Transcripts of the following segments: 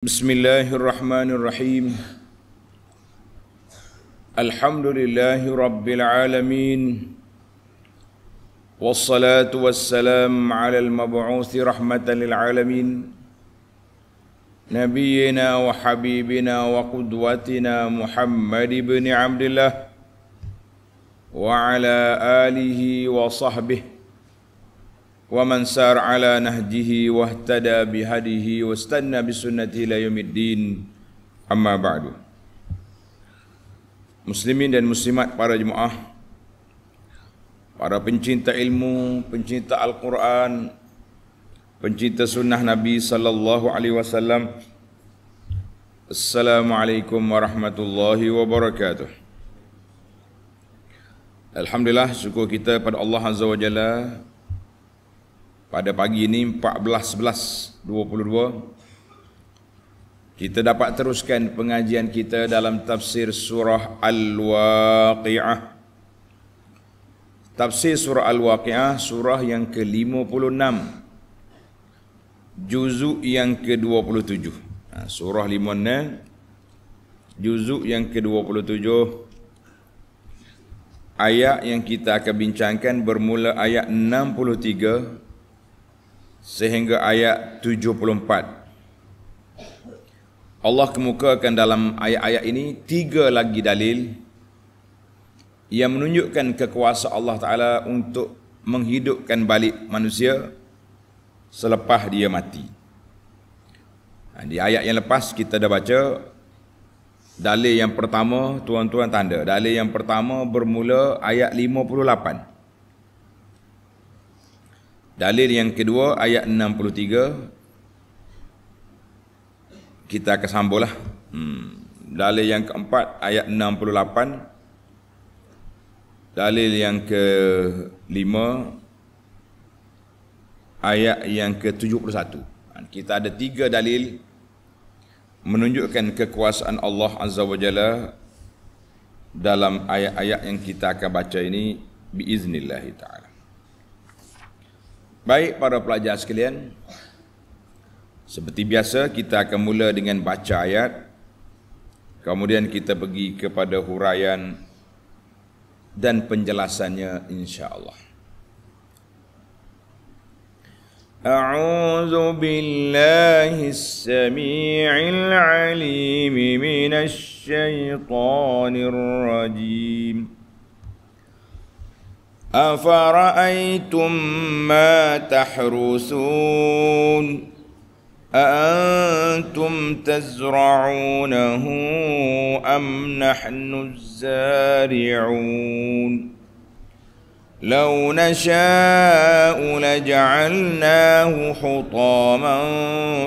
Bismillahirrahmanirrahim. Alhamdulillahi rabbil alamin. Wassalatu wassalam ala al-mab'uthi rahmatan lil alamin. Nabiyyina wa habibina wa qudwatina Muhammad ibn Abdullah wa ala alihi wa sahbihi wa man sar ala nahjihi wahtada bihadihi wastanna bisunnatihi ila yaumiddin, amma ba'du. Muslimin dan muslimat, para jemaah, para pencinta ilmu, pencinta Al-Quran, pencinta sunnah Nabi sallallahu alaihi wasallam, Assalamualaikum warahmatullahi wabarakatuh. Alhamdulillah, syukur kita pada Allah Azza wa Jalla. Pada pagi ini 14/11/22 kita dapat teruskan pengajian kita dalam tafsir surah Al-Waqi'ah. Tafsir surah Al-Waqi'ah, surah yang ke-56, juzuk yang ke-27. Surah 56, juzuk yang ke-27. Ayat yang kita akan bincangkan bermula ayat 63 sehingga ayat 74. Allah kemukakan dalam ayat-ayat ini 3 lagi dalil yang menunjukkan kekuasaan Allah Ta'ala untuk menghidupkan balik manusia selepas dia mati. Di ayat yang lepas kita dah baca dalil yang pertama, tuan-tuan tanda. Dalil yang pertama bermula ayat 58. Dalil yang kedua ayat 63. Kita akan sambunglah. Dalil yang keempat ayat 68. Dalil yang kelima ayat yang ke-71. Kita ada 3 dalil menunjukkan kekuasaan Allah Azza wa Jalla dalam ayat-ayat yang kita akan baca ini biiznillah ta'ala. Baik para pelajar sekalian, seperti biasa kita akan mula dengan baca ayat, kemudian kita pergi kepada huraian dan penjelasannya insya-Allah. A'udzu billahis samii'il 'aliim minasy syaithaanir rajiim. أفرأيتم ما تحرثون أأنتم تزرعونه أم نحن الزارعون لو نشاء لجعلناه حطاما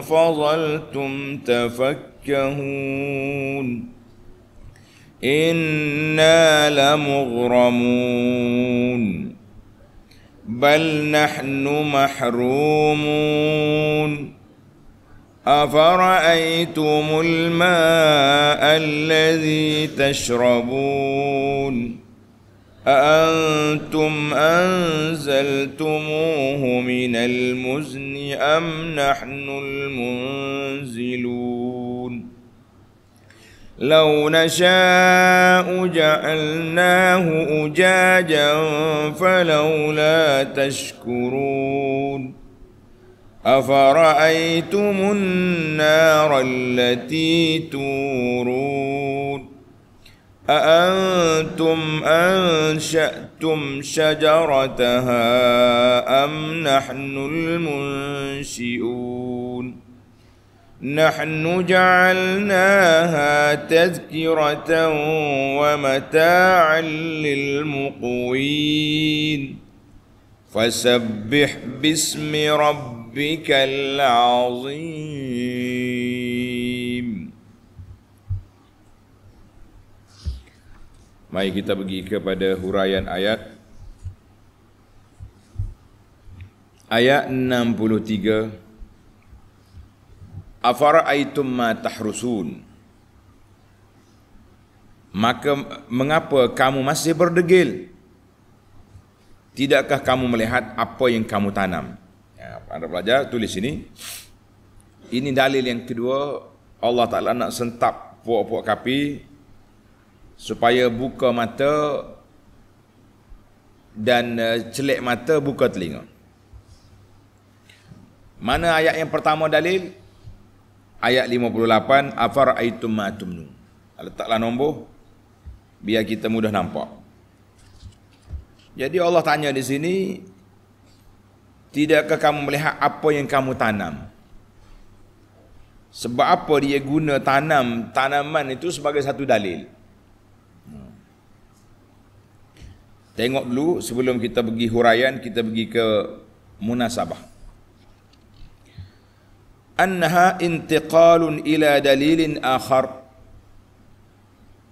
فظلتم تفكهون إنا لمغرمون بل نحن محرومون أفرأيتم الماء الذي تشربون أأنتم أنزلتموه من المزن أم نحن المنزلون لو نشاء جعلناه أجاجا فلولا تشكرون أفرأيتم النار التي تورون أأنتم أنشأتم شجرتها أم نحن المنشئون نحن جعلناها تذكرة ومتاعا للمقوين فسبح باسم ربك العظيم. Mari kita pergi kepada huraian ayat. Ayat 63. Afara'aitum ma tahrusun. Maka mengapa kamu masih berdegil? Tidakkah kamu melihat apa yang kamu tanam? Anda pelajar tulis ini. Ini dalil yang kedua Allah Ta'ala nak sentap puak-puak kapi supaya buka mata dan celik mata, buka telinga. Mana ayat yang pertama dalil? Ayat 58, afara'aitum ma tumnun. Letaklah nombor biar kita mudah nampak. Jadi Allah tanya di sini, tidakkah kamu melihat apa yang kamu tanam? Sebab apa dia guna tanam tanaman itu sebagai satu dalil? Tengok dulu sebelum kita pergi huraian, kita pergi ke munasabah. Annaha intiqalun ila dalilin akhar.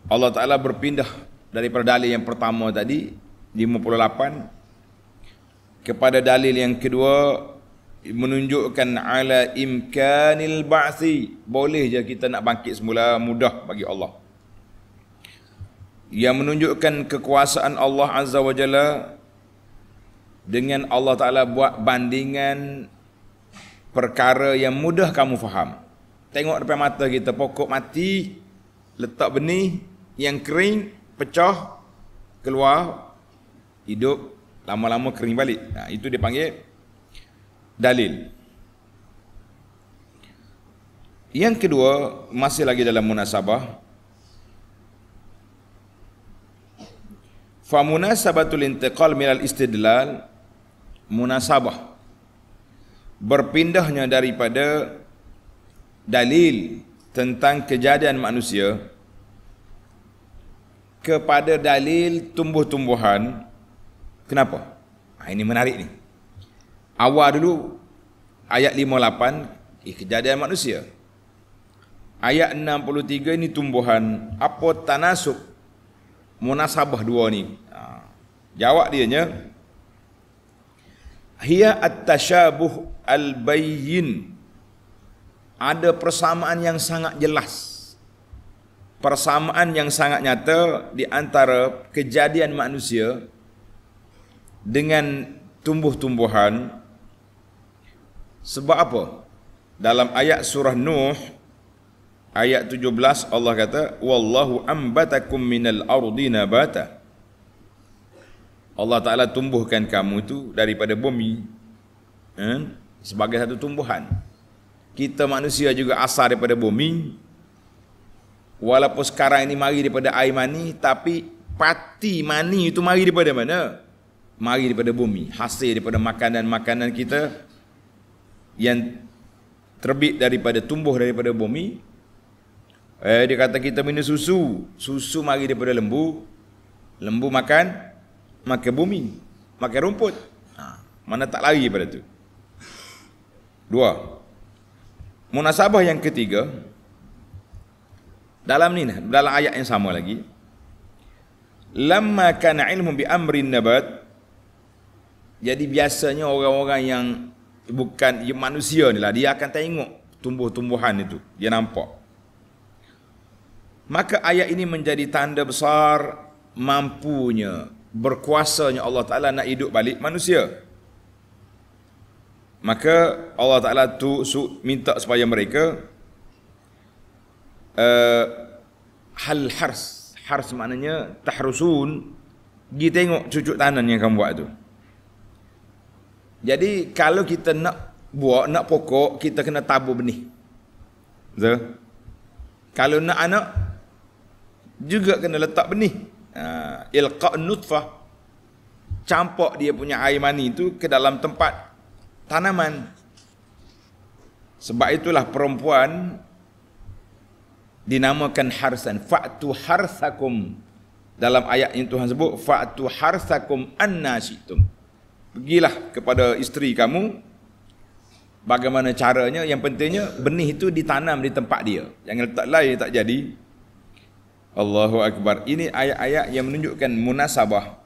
Allah Ta'ala berpindah daripada dalil yang pertama tadi 58 kepada dalil yang kedua, menunjukkan ala imkanil ba'thi, boleh je kita nak bangkit semula, mudah bagi Allah. Yang menunjukkan kekuasaan Allah Azza wa Jalla dengan Allah Ta'ala buat bandingan perkara yang mudah kamu faham. Tengok depan mata kita, pokok mati, letak benih yang kering, pecah, keluar, hidup, lama-lama kering balik. Nah, itu dipanggil dalil. Yang kedua, masih lagi dalam munasabah. Fa munasabatul intiqal minal istidlal, munasabah berpindahnya daripada dalil tentang kejadian manusia kepada dalil tumbuh-tumbuhan. Kenapa? Ini menarik ni. Awal dulu ayat 58 kejadian manusia. Ayat 63 ini tumbuhan. Apa tanasub munasabah dua ni? Jawab dianya, hiya at-tashabuh al-bayyin. Ada persamaan yang sangat jelas, persamaan yang sangat nyata di antara kejadian manusia dengan tumbuh-tumbuhan. Sebab apa? Dalam ayat surah Nuh ayat 17 Allah kata, wallahu ambatakum minal ardi nabata. Allah Ta'ala tumbuhkan kamu itu daripada bumi sebagai satu tumbuhan. Kita manusia juga asal daripada bumi. Walaupun sekarang ini mari daripada air mani, tapi pati mani itu mari daripada mana? Mari daripada bumi. Hasil daripada makanan-makanan kita yang terbit daripada, tumbuh daripada bumi. Dia kata kita minum susu. Susu mari daripada lembu. Lembu makan bumi, makan rumput. Mana tak lari pada tu. Dua. Munasabah yang ketiga, dalam ayat yang sama lagi, lamma kana ilmu bi amrin nabat. Jadi biasanya orang-orang yang bukan manusia ni lah, dia akan tengok tumbuh-tumbuhan itu, dia nampak. Maka ayat ini menjadi tanda besar mampunya, berkuasanya Allah Ta'ala nak hidup balik manusia. Maka Allah Ta'ala tu minta supaya mereka hal hars. Hars maknanya tahrusun, pergi tengok cucuk tanam yang kamu buat tu. Jadi kalau kita nak buat, nak pokok, kita kena tabur benih. Betul? Kalau nak anak juga kena letak benih. Ilqa' nutfah, campak dia punya air mani itu ke dalam tempat tanaman. Sebab itulah perempuan dinamakan harsan. Fa'tu harsakum, dalam ayat yang Tuhan sebut, fa'tu harsakum anna syi'tum. Pergilah kepada isteri kamu, bagaimana caranya, yang pentingnya benih itu ditanam di tempat dia, jangan letak lain, tak jadi. Allahu Akbar. Ini ayat-ayat yang menunjukkan munasabah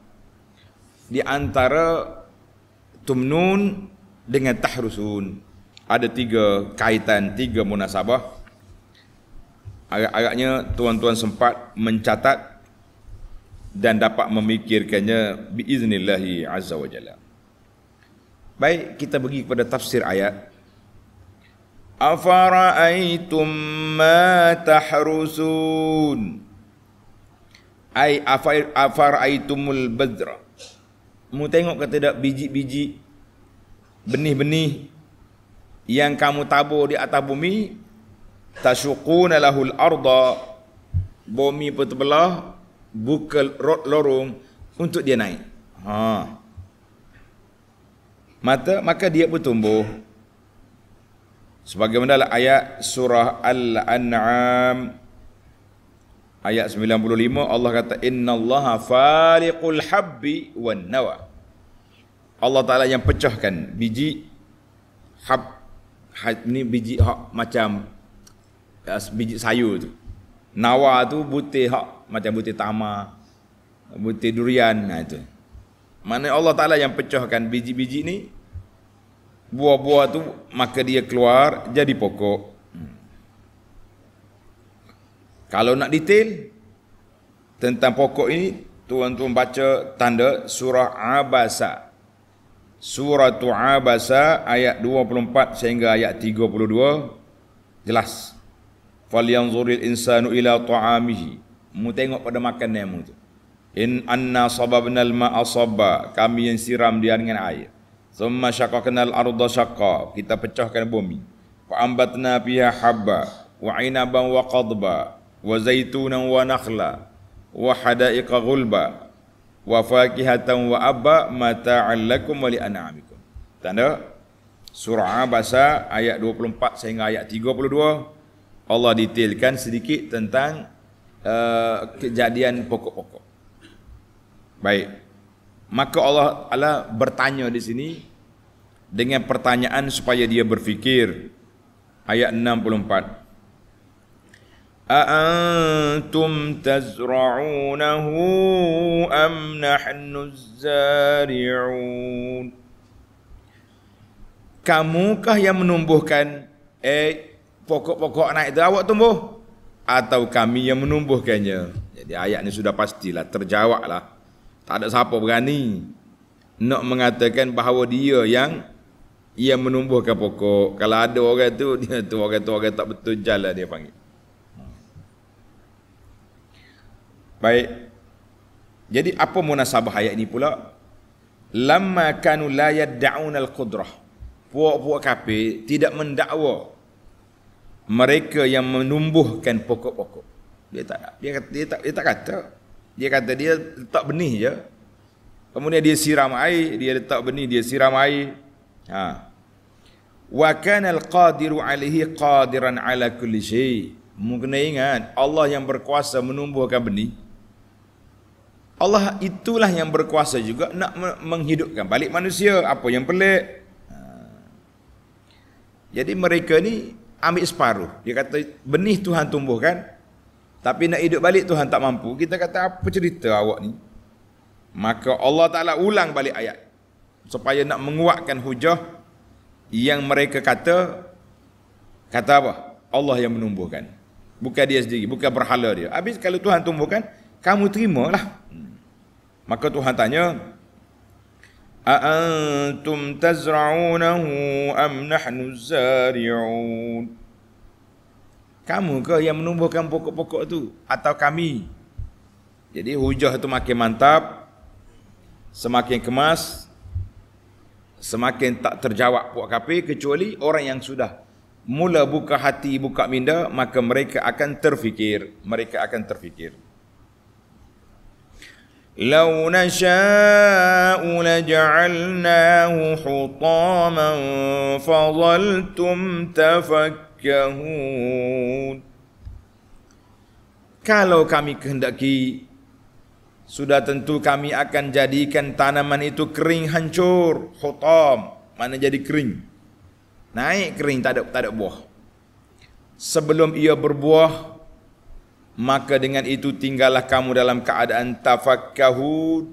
di antara tumnun dengan tahrusun. Ada tiga kaitan, tiga munasabah. Agak-agaknya tuan-tuan sempat mencatat dan dapat memikirkannya biiznillahi azza wa jalla. Baik, kita pergi kepada tafsir ayat. afara'aitum ma tahrusun. Ai afara'aitumul badra. Mu tengok ke tidak biji-biji, benih-benih yang kamu tabur di atas bumi, tasyuquna lahul arda, bumi bertebelah, buka lorong untuk dia naik. Maka dia bertumbuh. Sebagaimana ayat surah Al-An'am ayat 95, Allah kata innallaha faliqul habbi wan nawa. Allah Taala yang pecahkan biji ni biji macam biji sayur tu. Nawa tu butir macam butir tamar, butir durian, itu. Mana Allah Taala yang pecahkan biji-biji ni, buah-buah tu, maka dia keluar jadi pokok. Kalau nak detail tentang pokok ini, tuan-tuan baca tanda surah Abasa. Surah Abasa ayat 24 sehingga ayat 32 jelas. Falyanzuril insanu ila ta'amihi. Mu tengok pada makanan mu tu. In anna sababnal ma'a sabba, kami yang siram dia dengan air. Thumma syaqaqnal arda syaqqa, kita pecahkan bumi. Fa ambatna fiha habba wa 'inaban wa qadba wa zaitunan wa nakhla wa hada'iqa ghulba wa fakihatan wa abba mata'an lakum wa li'an'amikum. Tanda surah Abasa ayat 24 sehingga ayat 32, Allah detailkan sedikit tentang kejadian pokok-pokok. Baik. Maka Allah bertanya di sini dengan pertanyaan supaya dia berfikir. Ayat 64. A'antum tazra'unahu am nahnu zari'un. Kamukah yang menumbuhkan pokok-pokok naik itu awak tumbuh, atau kami yang menumbuhkannya? Jadi ayat ini sudah pastilah terjawablah. Tak ada siapa berani nak mengatakan bahawa dia yang menumbuhkan pokok. Kalau ada orang tu, dia tu orang tak betul jalan dia panggil. Baik. Jadi apa munasabah ayat ini pula? Lamma kanu la yad'un al-qudrah. Puak-puak kafir tidak mendakwa mereka yang menumbuhkan pokok-pokok. Dia tak kata. Dia kata dia letak benih je. Kemudian dia siram air, dia letak benih, dia siram air. Wa kana al-qadiru alaihi qadiran ala kulli syai. Mungkin ingat Allah yang berkuasa menumbuhkan benih. Allah itulah yang berkuasa juga nak menghidupkan balik manusia. Apa yang pelik? Jadi mereka ni ambil separuh. Dia kata benih Tuhan tumbuhkan, tapi nak hidup balik Tuhan tak mampu. Kita kata apa cerita awak ni? Maka Allah Ta'ala ulang balik ayat supaya nak menguatkan hujah yang mereka kata apa? Allah yang menumbuhkan. Bukan dia sendiri, bukan berhala dia. Habis kalau Tuhan tumbuhkan, kamu terimalah. Maka Tuhan tanya, A'antum tazra'unahu am nahnu zari'un. Kamu ke yang menumbuhkan pokok-pokok tu atau kami? Jadi hujah itu makin mantap, semakin kemas, semakin tak terjawab puak kafir, kecuali orang yang sudah mula buka hati, buka minda, maka mereka akan terfikir. Lau nasha'u laja'alnahu hutaman fadhaltum tafakkahun. Kalau kami kehendaki, sudah tentu kami akan jadikan tanaman itu kering hancur. Hutam, mana jadi kering. Naik kering, tak ada buah. Sebelum ia berbuah, maka dengan itu tinggallah kamu dalam keadaan tafakkahun,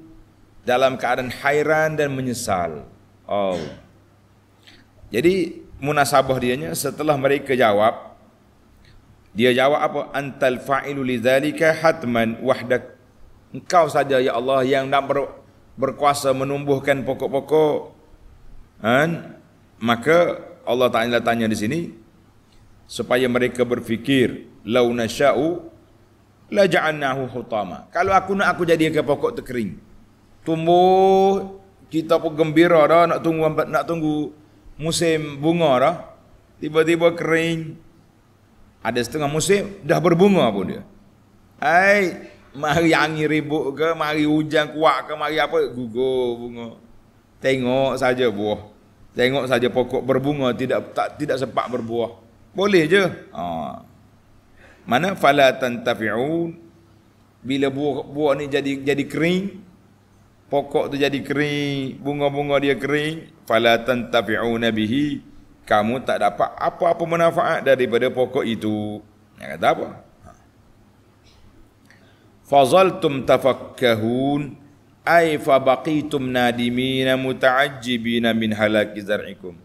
dalam keadaan hairan dan menyesal. Jadi munasabah dianya setelah mereka jawab, dia jawab apa? Antal fa'ilu lidzalika hatman wahdak. Engkau saja ya Allah yang nak berkuasa menumbuhkan pokok-pokok. Maka Allah Ta'ala tanya di sini, supaya mereka berfikir, lau nasya'u la ja'alnahu hutama. Kalau aku nak, aku jadikan pokok tu kering. Tumbuh, kita pun gembira dah nak tunggu musim bunga dah. Tiba-tiba kering. Ada setengah musim dah berbunga pun dia. Mari angin ribut ke, mari hujan kuat ke, mari apa, gugur bunga. Tengok saja buah. Tengok saja pokok berbunga, tidak sempat berbuah. Boleh je. Mana fala tantafi'un, bila buah ni jadi kering, pokok tu jadi kering, bunga-bunga dia kering, fala tantafi'una bihi, kamu tak dapat apa-apa manfaat daripada pokok itu. Yang kata apa? Fazaltum tafakkahun ay fabaqitum nadimina muta'ajjibina min halaki zar'ikum.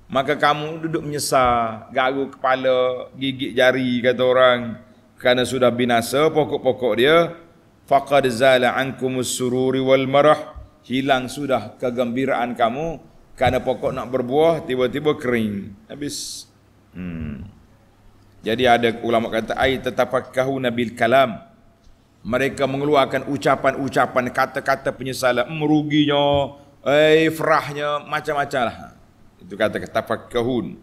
Maka kamu duduk menyesal, garu kepala, gigit jari kata orang, kerana sudah binasa pokok-pokok dia. Faqad zala ankumus sururi wal marah, hilang sudah kegembiraan kamu kerana pokok nak berbuah tiba-tiba kering habis. Jadi ada ulama kata ay tatafakkahuna bil kalam, mereka mengeluarkan ucapan-ucapan, kata-kata penyesalan, meruginya, frahnya, macam-macam lah. Itu kata tafakkahun.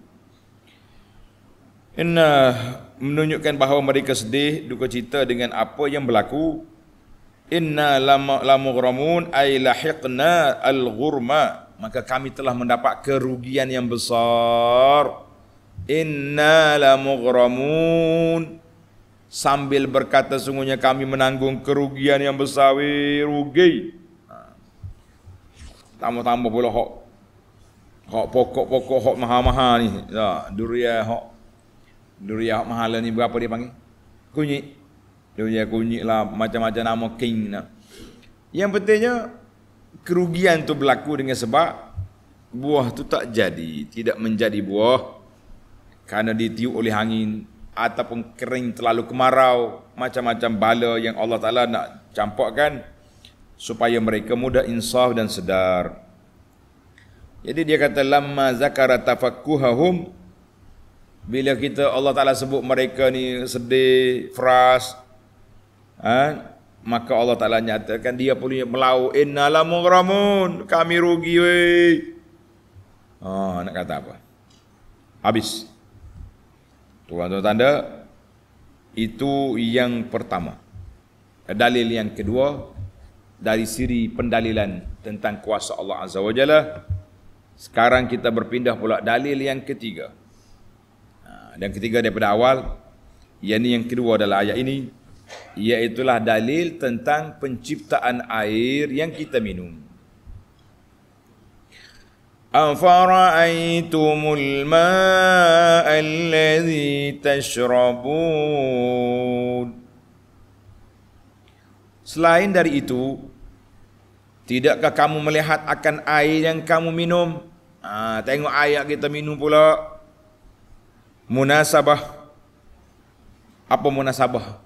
Inna menunjukkan bahawa mereka sedih, duka cita dengan apa yang berlaku. Inna lamughramun ay lahiqna al-ghurma, maka kami telah mendapat kerugian yang besar. Inna lamughramun, sambil berkata sungguhnya kami menanggung kerugian yang besar. Rugi. Tambah-tambah pula hak pokok-pokok hak mahal-mahal ni. Durian hak mahal ni berapa dia panggil? Kunyit. Durian kunyit lah, macam-macam nama king lah. Yang pentingnya kerugian tu berlaku dengan sebab buah tu tak jadi, tidak menjadi buah kerana ditiup oleh angin ataupun kering terlalu kemarau, macam-macam bala yang Allah Ta'ala nak campakkan supaya mereka mudah insaf dan sedar. Jadi dia kata lamma zakara tafakkuhahum, bila kita Allah Ta'ala sebut mereka ni sedih, fras, maka Allah Ta'ala nyatakan dia boleh melau, inna lamughramun, kami rugi weh. Nak kata apa? Habis. Tuan-tuan tanda, itu yang pertama. Dalil yang kedua dari siri pendalilan tentang kuasa Allah Azza wa Jalla. Sekarang kita berpindah pula dalil yang ketiga. Dan ketiga daripada awal, yakni yang kedua adalah ayat ini, iaitulah dalil tentang penciptaan air yang kita minum. Afara'aitumul ma'a alladhi tashrabun. Selain dari itu, tidakkah kamu melihat akan air yang kamu minum? Tengok air kita minum pula. Munasabah. Apa munasabah?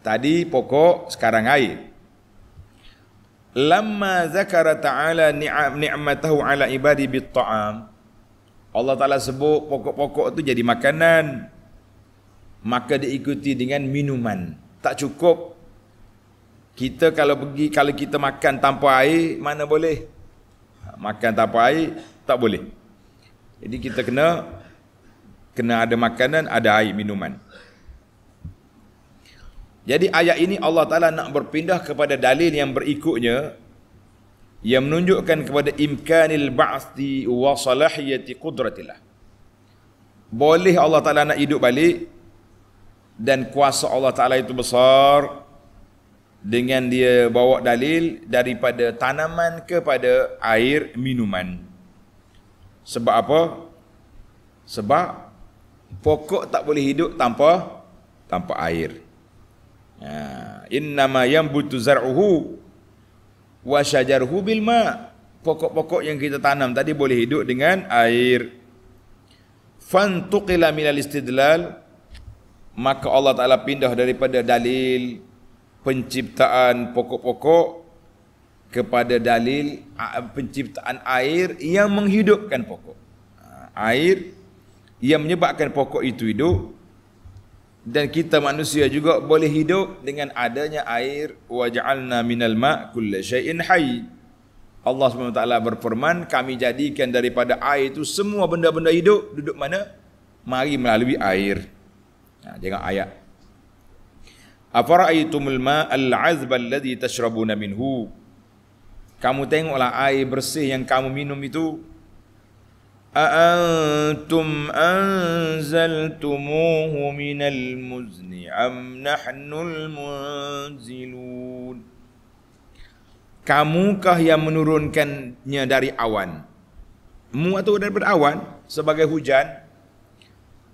Tadi pokok, sekarang air. Lamma zakara ta'ala ni'matahu ala ibadi bitta'am, Allah Ta'ala sebut pokok-pokok itu jadi makanan, maka diikuti dengan minuman. Tak cukup kita kalau kita makan tanpa air, mana boleh? Makan tanpa air tak boleh. Jadi kita kena ada makanan, ada air, minuman. Jadi ayat ini Allah Ta'ala nak berpindah kepada dalil yang berikutnya, yang menunjukkan kepada imkanil ba'thi wa salahiyati qudratillah. Boleh Allah Ta'ala nak hidup balik, dan kuasa Allah Ta'ala itu besar, dengan dia bawa dalil daripada tanaman kepada air minuman. Sebab apa? Sebab pokok tak boleh hidup tanpa air. Innama yanbutu zar'uhu wa syajaruhu bil ma. Pokok-pokok yang kita tanam tadi boleh hidup dengan air. Fantuqila minal istidlal, maka Allah Ta'ala pindah daripada dalil penciptaan pokok-pokok kepada dalil penciptaan air yang menghidupkan pokok. Air yang menyebabkan pokok itu hidup, dan kita manusia juga boleh hidup dengan adanya air. Wa ja'alna minal ma' kulla syai'in hayy. Allah SWT berfirman, kami jadikan daripada air itu semua benda-benda hidup. Duduk mana? Mari melalui air. Jangan ayat. Afara'aytumul ma'al 'azba alladhi tashrabuna minhu. Kamu tengoklah air bersih yang kamu minum itu. أأنتم أنزلتموه من المزن أم نحن المنزلون. Kamukah yang menurunkannya dari awan? Mu atau daripada awan sebagai hujan,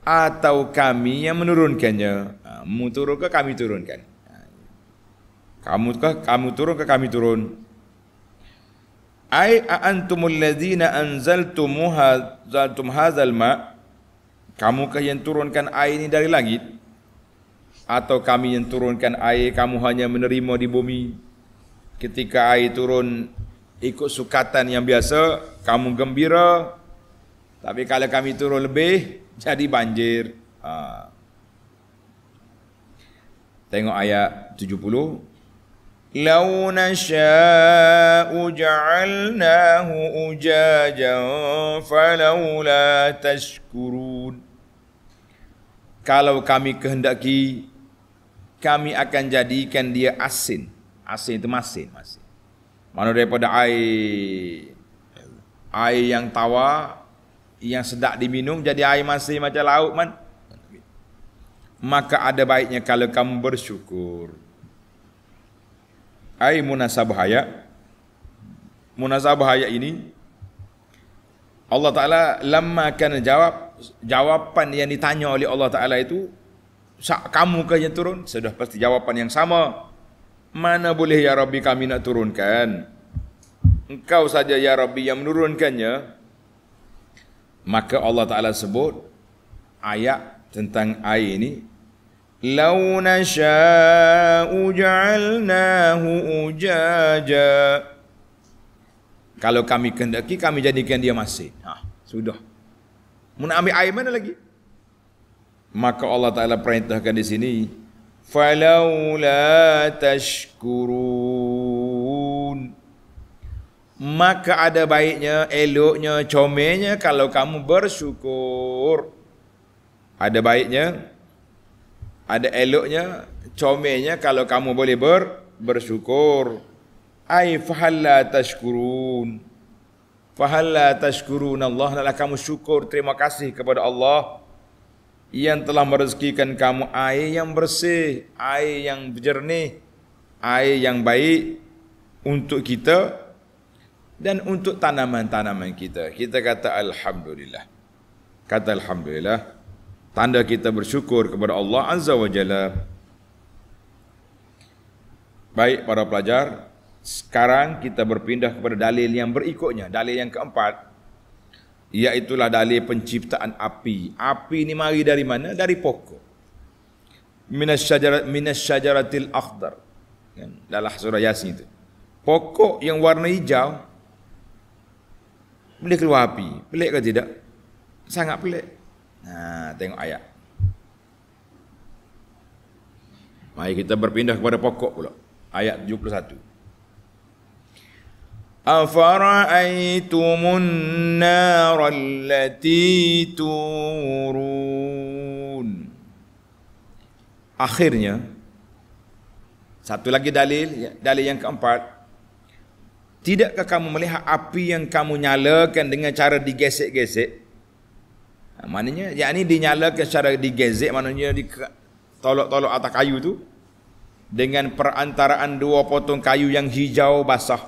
atau kami yang menurunkannya? Mu turun ke kami turunkan? Kamu turun ke kami turun? Ai antumul ladzina anzaltum hadzal ma. Kamukah yang turunkan air ini dari langit, atau kami yang turunkan air, kamu hanya menerima di bumi? Ketika air turun ikut sukatan yang biasa, kamu gembira. Tapi kalau kami turun lebih, jadi banjir. Tengok ayat 70. Lau nasha'u ja'alnahu ujajan falawla tashkurun. Kalau kami kehendaki, kami akan jadikan dia asin. Asin itu masin. Mana daripada air yang tawar, yang sedap diminum, jadi air masin macam laut man. Maka ada baiknya kalau kamu bersyukur. Ai munasabah ayat. Munasabah ayat ini Allah Ta'ala lamma kana jawapan yang ditanya oleh Allah Ta'ala itu, kamu kah yang turun? Sudah pasti jawapan yang sama. Mana boleh ya Rabbi kami nak turunkan? Engkau saja ya Rabbi yang menurunkannya. Maka Allah Ta'ala sebut ayat tentang air ini. Lau nasha'u ja'alnahu ujaja. Kalau kami kehendaki, kami jadikan dia masin. Sudah. Mau nak ambil air mana lagi? Maka Allah Ta'ala perintahkan di sini, falaula tashkurun. Maka ada baiknya, eloknya, comelnya kalau kamu bersyukur. Ada baiknya, ada eloknya, comelnya kalau kamu boleh bersyukur. Ai fahalla tashkurun. Fahalla tashkurun Allah, hendaklah kamu syukur, terima kasih kepada Allah yang telah merezekikan kamu air yang bersih, air yang jernih, air yang baik untuk kita dan untuk tanaman-tanaman kita. Kita kata alhamdulillah. Kata alhamdulillah, tanda kita bersyukur kepada Allah Azza wa Jalla. Baik para pelajar, sekarang kita berpindah kepada dalil yang berikutnya, dalil yang keempat, iaitulah dalil penciptaan api. Api ini mari dari mana? Dari pokok. Minasyajaratil akhdar. Dalam surah Yasin itu. Pokok yang warna hijau boleh keluar api. Pelik ke tidak? Sangat pelik. Tengok ayat. Mari kita berpindah kepada pokok pula. Ayat 71. Afara'aytumun nara allati turun. Akhirnya satu lagi dalil, dalil yang keempat. Tidakkah kamu melihat api yang kamu nyalakan dengan cara digesek-gesek? Maknanya, yakni dinyalakan secara digesek, maknanya ditolok-tolok atas kayu tu dengan perantaraan dua potong kayu yang hijau basah,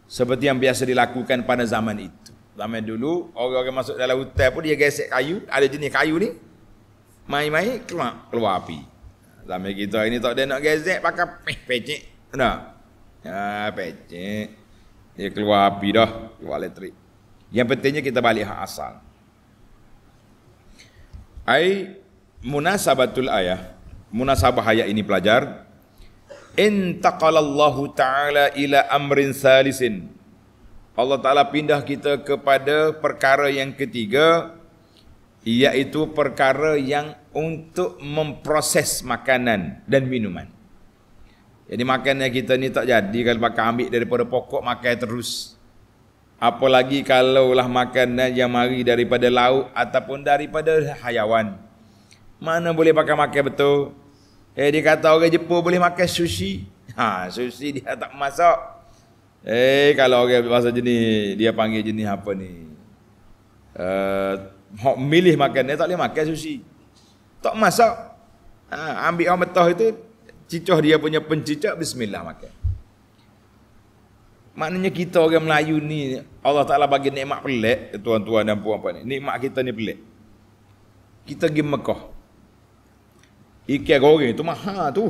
seperti yang biasa dilakukan pada zaman itu. Zaman dulu orang-orang masuk dalam hutan pun dia gesek kayu, ada jenis kayu ni, mai-mai keluar api. Zaman kita ini tak ada nak gesek, pakai pecek, tak? Pecek, dia keluar api dah, keluar elektrik. Yang pentingnya kita balik hak asal. Ai munasabatul ayah, munasabah ayat ini pelajar, intaqalallahu ta'ala ila amrin salisin. Allah Ta'ala pindah kita kepada perkara yang ketiga, iaitu perkara yang untuk memproses makanan dan minuman. Jadi makanan kita ni tak jadi kalau pakai ambil daripada pokok makan terus. Apalagi kalaulah makanan yang mari daripada laut ataupun daripada hayawan. Mana boleh pakai makan betul? Dia kata orang Jepun boleh makan sushi. Sushi dia tak masak. Kalau orang bahasa jenis, dia panggil jenis apa ni? Milih makan dia tak boleh makan sushi. Tak masak. Ambil orang betah itu, cicah dia punya pencicak, bismillah makan. Maknanya kita orang Melayu ni, Allah Ta'ala bagi nikmat pelik, tuan-tuan dan puan-puan ni. Nikmat kita ni pelik. Kita pergi Mekah. Ikan goreng tu mahal tu.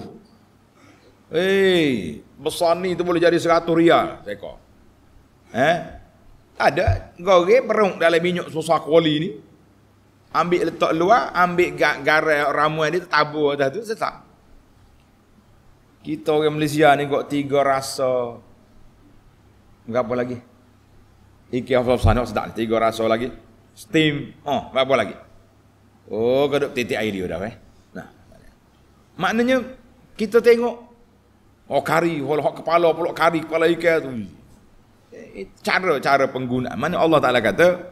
Besar ni tu boleh jadi 100 rial seekor. Ada goreng perung dalam minyak susah kuali ni. Ambil letak luar, ambil garam ramuan dia tabur atas tu, sesak. Kita orang Malaysia ni kok 3 rasa. Berapa lagi? Ikan sana sedap 3 rasa lagi. Steam. Berapa lagi? Keduk titik air dia dah. Nah. Maknanya kita tengok kari, hok kepala pula kari kepala ikan tu. Cara penggunaan. Mana Allah Taala kata,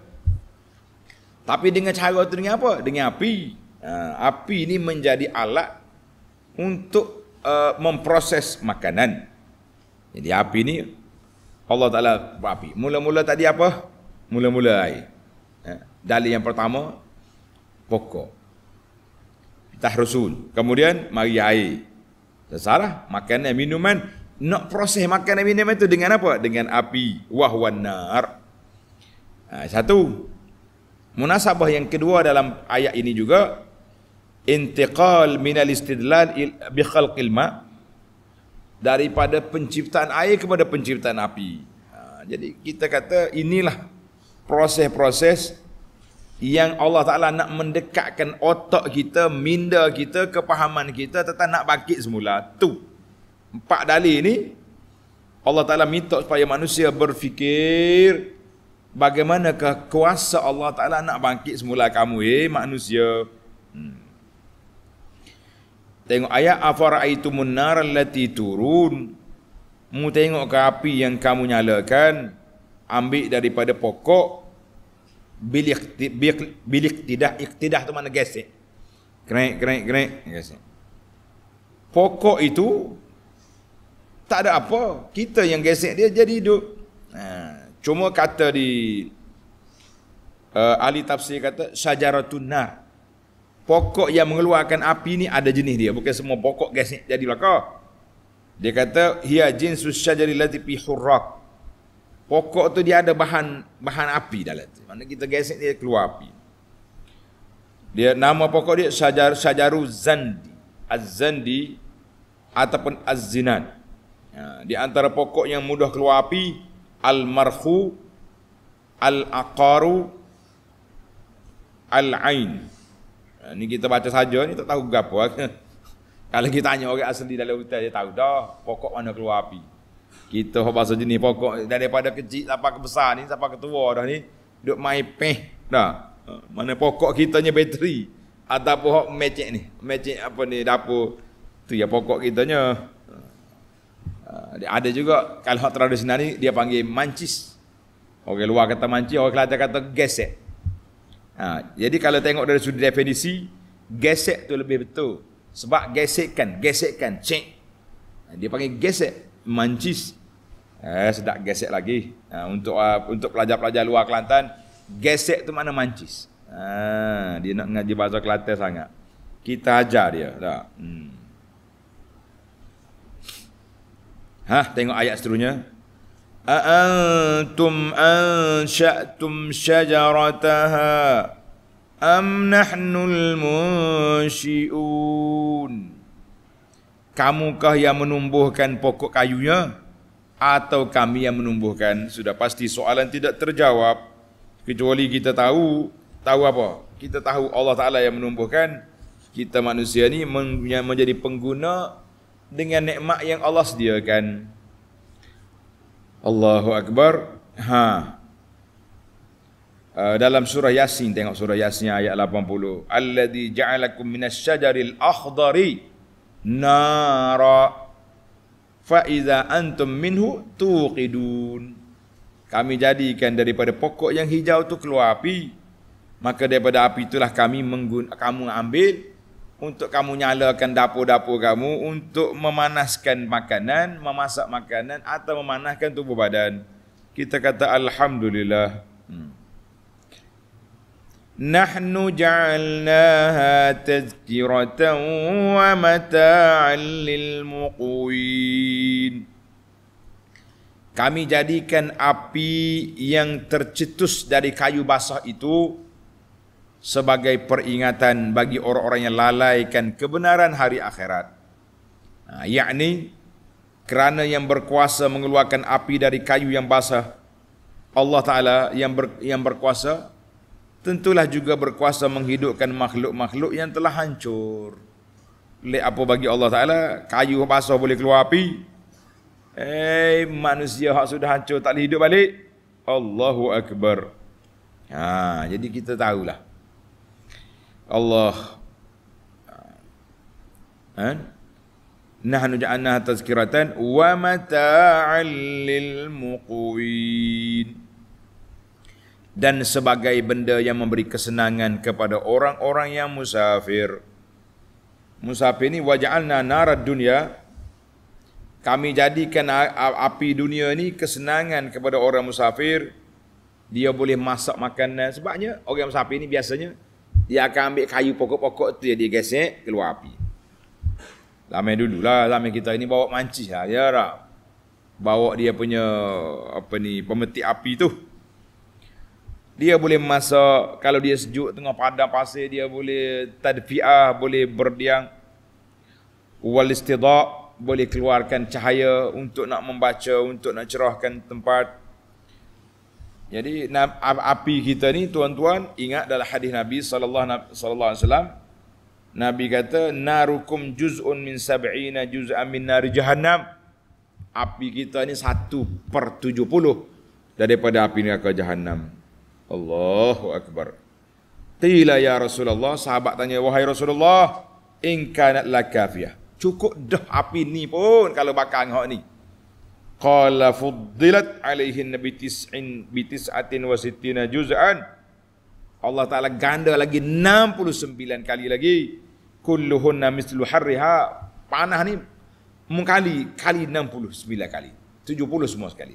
tapi dengan cara tu dengan apa? Dengan api. Api ni menjadi alat untuk memproses makanan. Jadi api ni Allah Ta'ala berapi. Mula-mula tadi apa? Mula-mula air. Dalil yang pertama, pokok. Tah Rasul. Kemudian, mari air. Tersalah, makanan, minuman. Nak proses makanan, minuman itu dengan apa? Dengan api. Wahwan nar. Satu. Munasabah yang kedua dalam ayat ini juga, intiqal minal istidlal bi khalqil ma', daripada penciptaan air kepada penciptaan api. Jadi kita kata inilah proses-proses yang Allah Ta'ala nak mendekatkan otak kita, minda kita, kepahaman kita tentang nak bangkit semula. Tu 4 dalil ni Allah Ta'ala minta supaya manusia berfikir bagaimanakah kuasa Allah Ta'ala nak bangkit semula kamu manusia. Tengok ayat afara'aitumun nar allati turun. Mu tengok ke api yang kamu nyalakan, ambil daripada pokok, bilik iktidah tu mana gesek. Krek gesek. Pokok itu tak ada apa, kita yang gesek dia jadi hidup. Cuma kata di ahli tafsir kata syajaratun nar. Pokok yang mengeluarkan api ni ada jenis dia. Bukan semua pokok gas ni jadi belaka. Dia kata hiya jinsus syajari lati fi hurrak. Pokok tu dia ada bahan api dalam tu. Mana kita gas dia keluar api. Dia nama pokok dia syajaru zandi. Az-zandi ataupun az-zinan. Di antara pokok yang mudah keluar api, al-marhu, al-aqaru, al-ain. Ni kita baca saja ni tak tahu gapo. Kalau kita tanya orang asli dalam hutan dia tahu dah pokok mana keluar api. Kita bahasa jenis pokok daripada kecil sampai ke besar ni, sampai ke tua dah ni duk main peh dah. Mana pokok kitanya bateri ataupun hok mecek ni. Mecek apa ni dapur tu ya pokok kitanya. Ada juga kalau hok tradisional ni dia panggil mancis. Orang luar kata mancis, orang Kelantan kata gesek. Jadi kalau tengok dari sudut definisi, gesek tu lebih betul. Sebab gesekkan, cek. Dia panggil gesek, mancis. Sedap gesek lagi. Untuk pelajar-pelajar luar Kelantan, gesek tu mana mancis. Dia nak ngaji bahasa Kelantan sangat. Kita ajar dia. Tengok ayat seterusnya. أأنتم أنشأتم شجرتها أم نحن المنشئون. Kamukah yang menumbuhkan pokok kayunya atau kami yang menumbuhkan? Sudah pasti soalan tidak terjawab kecuali kita tahu apa? Kita tahu Allah Ta'ala yang menumbuhkan. Kita manusia ni menjadi pengguna dengan nikmat yang Allah sediakan. Allahu Akbar. dalam surah Yasin, tengok surah Yasin ayat 80. Alladzi ja'alakum minasyajaril akhdari nara fa iza antum minhu tuqidun. Kami jadikan daripada pokok yang hijau tu keluar api, maka daripada api itulah kamu ambil untuk kamu nyalakan dapur-dapur kamu untuk memanaskan makanan, memasak makanan atau memanaskan tubuh badan. Kita kata alhamdulillah. Nahnu ja'alnaha tazkiratan wa mata'an lil muqwin. Kami jadikan api yang tercetus dari kayu basah itu sebagai peringatan bagi orang-orang yang lalaikan kebenaran hari akhirat. Yakni kerana yang berkuasa mengeluarkan api dari kayu yang basah, Allah Ta'ala yang berkuasa tentulah juga berkuasa menghidupkan makhluk-makhluk yang telah hancur. Oleh apa bagi Allah Ta'ala kayu basah boleh keluar api? Manusia hak sudah hancur tak boleh hidup balik. Allahu Akbar. Jadi kita tahulah Allah nahnu ja'alnaha tazkiratan wa mata'an lil muqwin, dan sebagai benda yang memberi kesenangan kepada orang-orang yang musafir. Musafir ni waja'alna narad dunya, kami jadikan api dunia ni kesenangan kepada orang musafir. Dia boleh masak makanan. Sebabnya orang musafir ni biasanya dia akan ambil kayu pokok-pokok tu, dia gesek keluar api. Lama dululah, lama kita ini bawa mancis lah, ya tak? Bawa dia punya pemetik api tu. Dia boleh masak, kalau dia sejuk tengah padang pasir, dia boleh tadfi'ah, boleh berdiam. Wal istidha', boleh keluarkan cahaya untuk nak membaca, untuk nak cerahkan tempat. Jadi api kita ni tuan-tuan, ingat dalam hadis Nabi sallallahu alaihi wasallam, Nabi kata narukum juz'un min sab'ina juz'an min nar jahannam. Api kita ni 1/70 daripada api neraka Jahannam. Allahu Akbar. Qila ya Rasulullah, sahabat tanya, wahai Rasulullah, in kanat lakafiyah, cukup dah api ni pun kalau bakar hak ni. Qala fuddilat alaihin bi tis'atin wa sittina juz'an. Allah Ta'ala ganda lagi 69 kali lagi. Kulluhunna mislu harriha. Panah ni kali 69 kali. 70 semua sekali.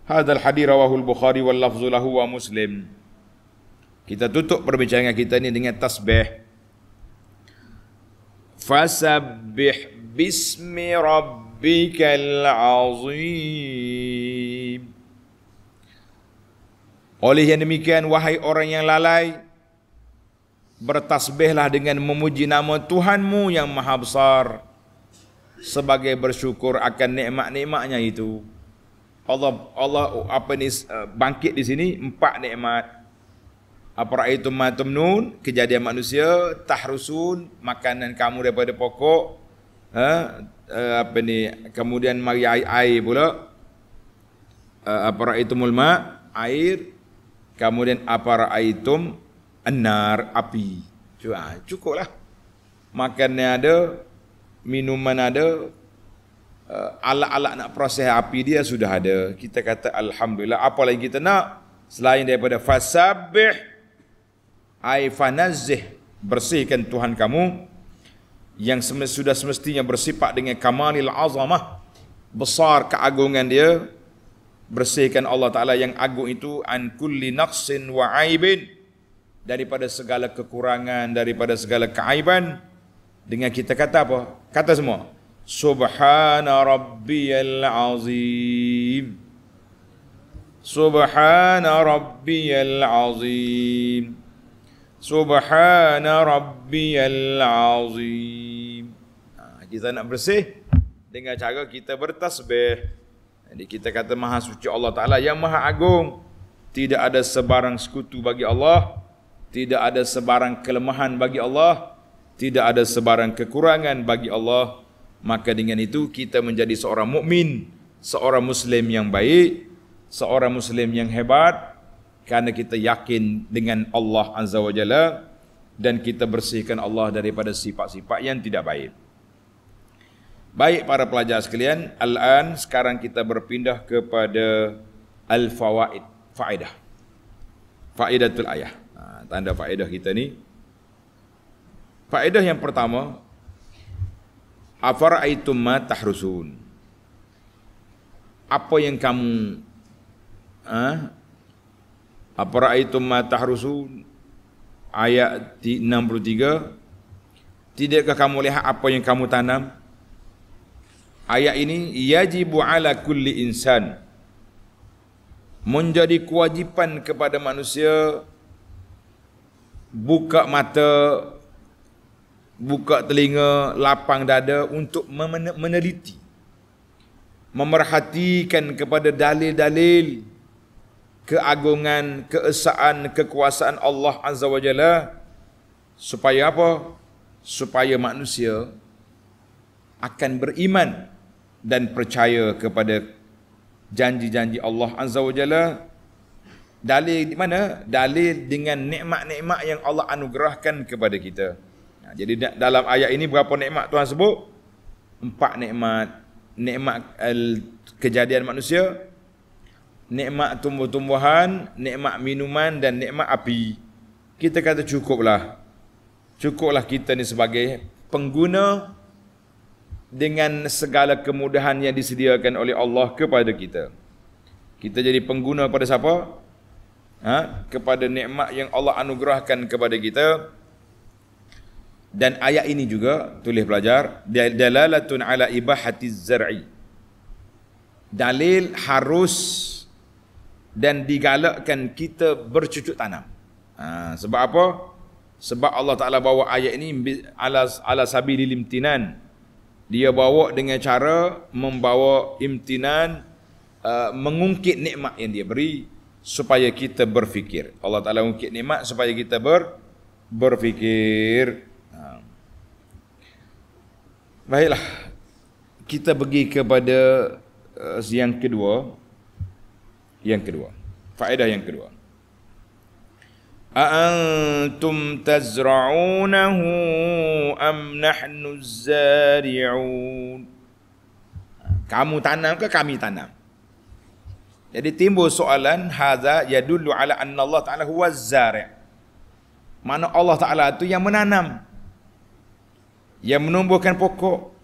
Hadzal hadis rawahu al-Bukhari wal lafzu lahu wa Muslim. Kita tutup perbincangan kita ni dengan tasbih. Fasabbih bismi rabbikal azim. Oleh yang demikian, wahai orang yang lalai, bertasbihlah dengan memuji nama Tuhanmu yang maha besar, sebagai bersyukur akan nikmat-nikmatnya itu. Allah bangkit di sini 4 nikmat. Aparaitum ma tumnun, kejadian manusia, tahrusun, makanan kamu daripada pokok, kemudian mari air pula, aparaitumul ma, air, kemudian aparaitum an-nar, api. Cukuplah. Makannya ada, minuman ada, alat-alat nak proses api dia sudah ada. Kita kata alhamdulillah. Apa lagi kita nak selain daripada fasabbih, ai fanazzih, bersihkan Tuhan kamu yang sudah semestinya bersifat dengan kamalil azamah, besar keagungan dia. Bersihkan Allah Ta'ala yang agung itu an kulli naqsin wa aibin, daripada segala kekurangan, daripada segala keaiban. Dengan kita kata apa? Kata semua, Subhana rabbiyal azim, Subhana rabbiyal azim, Subhana rabbiyal azim. Kita nak bersih dengan cara kita bertasbih. Jadi kita kata maha suci Allah Ta'ala yang maha agung. Tidak ada sebarang sekutu bagi Allah, tidak ada sebarang kelemahan bagi Allah, tidak ada sebarang kekurangan bagi Allah. Maka dengan itu kita menjadi seorang mukmin, seorang muslim yang baik, seorang muslim yang hebat. kerana kita yakin dengan Allah Azza wa Jalla dan kita bersihkan Allah daripada sifat-sifat yang tidak baik. Baik para pelajar sekalian, al-an sekarang kita berpindah kepada al-fawaid, faedah. Faedatul ayah. Tanda faedah kita ni. Faedah yang pertama, afara'aitum ma tahrusun. Apa yang kamu afara'aitum ma tahrusun, ayat 63. Tidakkah kamu lihat apa yang kamu tanam? Ayat ini yajibu ala kulli insan, menjadi kewajipan kepada manusia buka mata, buka telinga, lapang dada untuk meneliti, memerhatikan kepada dalil-dalil keagungan, keesaan, kekuasaan Allah Azza wa Jalla. Supaya apa? Supaya manusia akan beriman dan percaya kepada janji-janji Allah Azza wa Jalla. Dalil di mana? Dalil dengan nikmat-nikmat yang Allah anugerahkan kepada kita. Jadi dalam ayat ini berapa nikmat Tuhan sebut? 4 nikmat. Nikmat kejadian manusia, nikmat tumbuh-tumbuhan, nikmat minuman dan nikmat api. Kita kata cukuplah. Cukuplah kita ni sebagai pengguna dengan segala kemudahan yang disediakan oleh Allah kepada kita. Kita jadi pengguna kepada siapa? Kepada nikmat yang Allah anugerahkan kepada kita. Dan ayat ini juga, tulis pelajar, dalalatun ala ibahatiz zar'i. Dalil harus dan digalakkan kita bercucuk tanam. Sebab apa? Sebab Allah Ta'ala bawa ayat ini ala sabilil imtinan. Dia bawa dengan cara membawa imtinan, mengungkit nikmat yang dia beri supaya kita berfikir. Allah Ta'ala ungkit nikmat supaya kita berfikir. Baiklah, kita pergi kepada yang kedua. Faedah yang kedua. A'antum tazra'unahu am nahnu zari'un. Kamu tanam ke kami tanam? Jadi timbul soalan, hadza yadullu ala anna Allah Ta'ala huwa zari'. Mana Allah Ta'ala itu yang menanam, yang menumbuhkan pokok.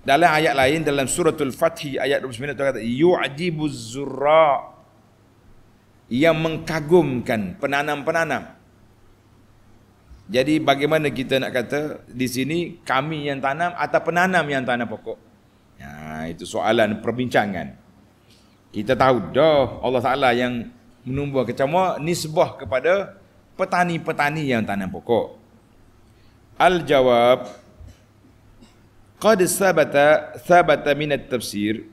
Dalam ayat lain, dalam suratul Fath ayat 29 kata yu'jibuz zurra', yang mengkagumkan penanam-penanam. Jadi bagaimana kita nak kata di sini kami yang tanam atau penanam yang tanam pokok? Itu soalan perbincangan. Kita tahu dah Allah Ta'ala yang menumbuh kecama nisbah kepada petani-petani yang tanam pokok. Al-jawab, qad sabata min at-tafsir,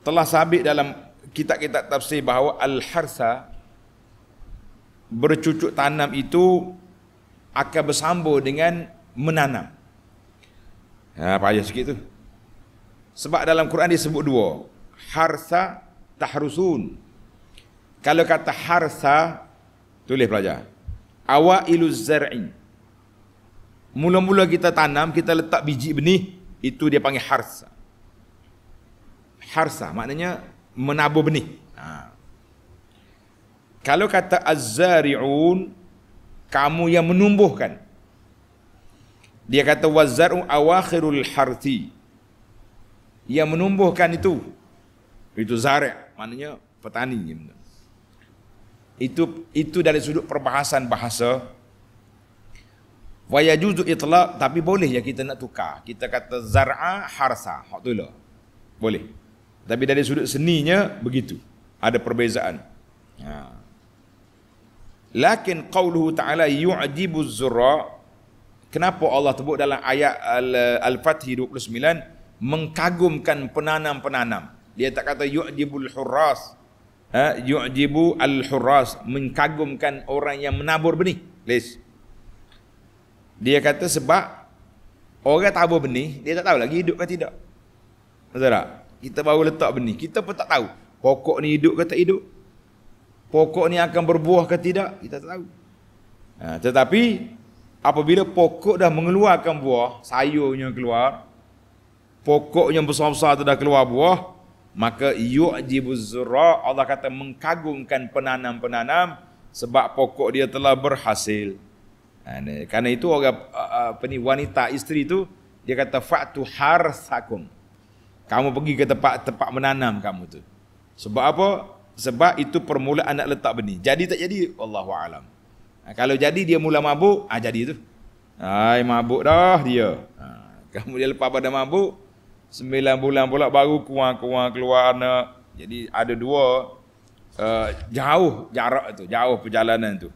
telah sabit dalam kitab-kitab tafsir bahawa al-harsa, bercucuk tanam itu akan bersambung dengan menanam. Payah sikit tu. Sebab dalam Quran disebut dua, harsa, tahrusun. Kalau kata harsa, tulis pelajar, awailuz zar'i, mula-mula kita tanam, kita letak biji benih, itu dia panggil harsa. Harsa maknanya menabur benih. Kalau kata az-zari'un, kamu yang menumbuhkan. Dia kata waz-zar'u awakhirul harthi, yang menumbuhkan itu zari', maknanya petani. Itu dari sudut perbahasan bahasa. Wa yajuzu itlaq, tapi boleh ya kita nak tukar. Kita kata zar'a harsa, hak tu lah. Boleh. Tapi dari sudut seninya begitu, ada perbezaan. Lakin qauluhu ta'ala yu'jibuz zurra', kenapa Allah sebut dalam ayat Al-Fath 29 mengkagumkan penanam-penanam? Dia tak kata yu'jibul hurras, yu'jibu al-hurras, mengkagumkan orang yang menabur benih. Dia kata sebab orang tabur benih, dia tak tahu lagi hidup ke tidak. Betul tak? Kita baru letak benih, kita pun tak tahu Pokok ni hidup ke tak hidup? Pokok ni akan berbuah ke tidak? Kita tak tahu. Tetapi apabila pokok dah mengeluarkan buah, sayurnya keluar, pokoknya besar-besar tu dah keluar buah, maka yu'jibuz zurra, Allah kata mengkagumkan penanam-penanam sebab pokok dia telah berhasil. Karena itu orang wanita isteri tu dia kata fa'tu harsakum. Kamu pergi ke tempat menanam kamu tu. Sebab apa? Sebab itu permulaan nak letak benih. Jadi tak jadi Allahu a'lam. Kalau jadi dia mula mabuk, jadi tu. Mabuk dah dia. Kamu dia lepas pada mabuk 9 bulan pula baru kurang-kurang keluar anak. Jadi ada dua jauh jarak tu, jauh perjalanan tu.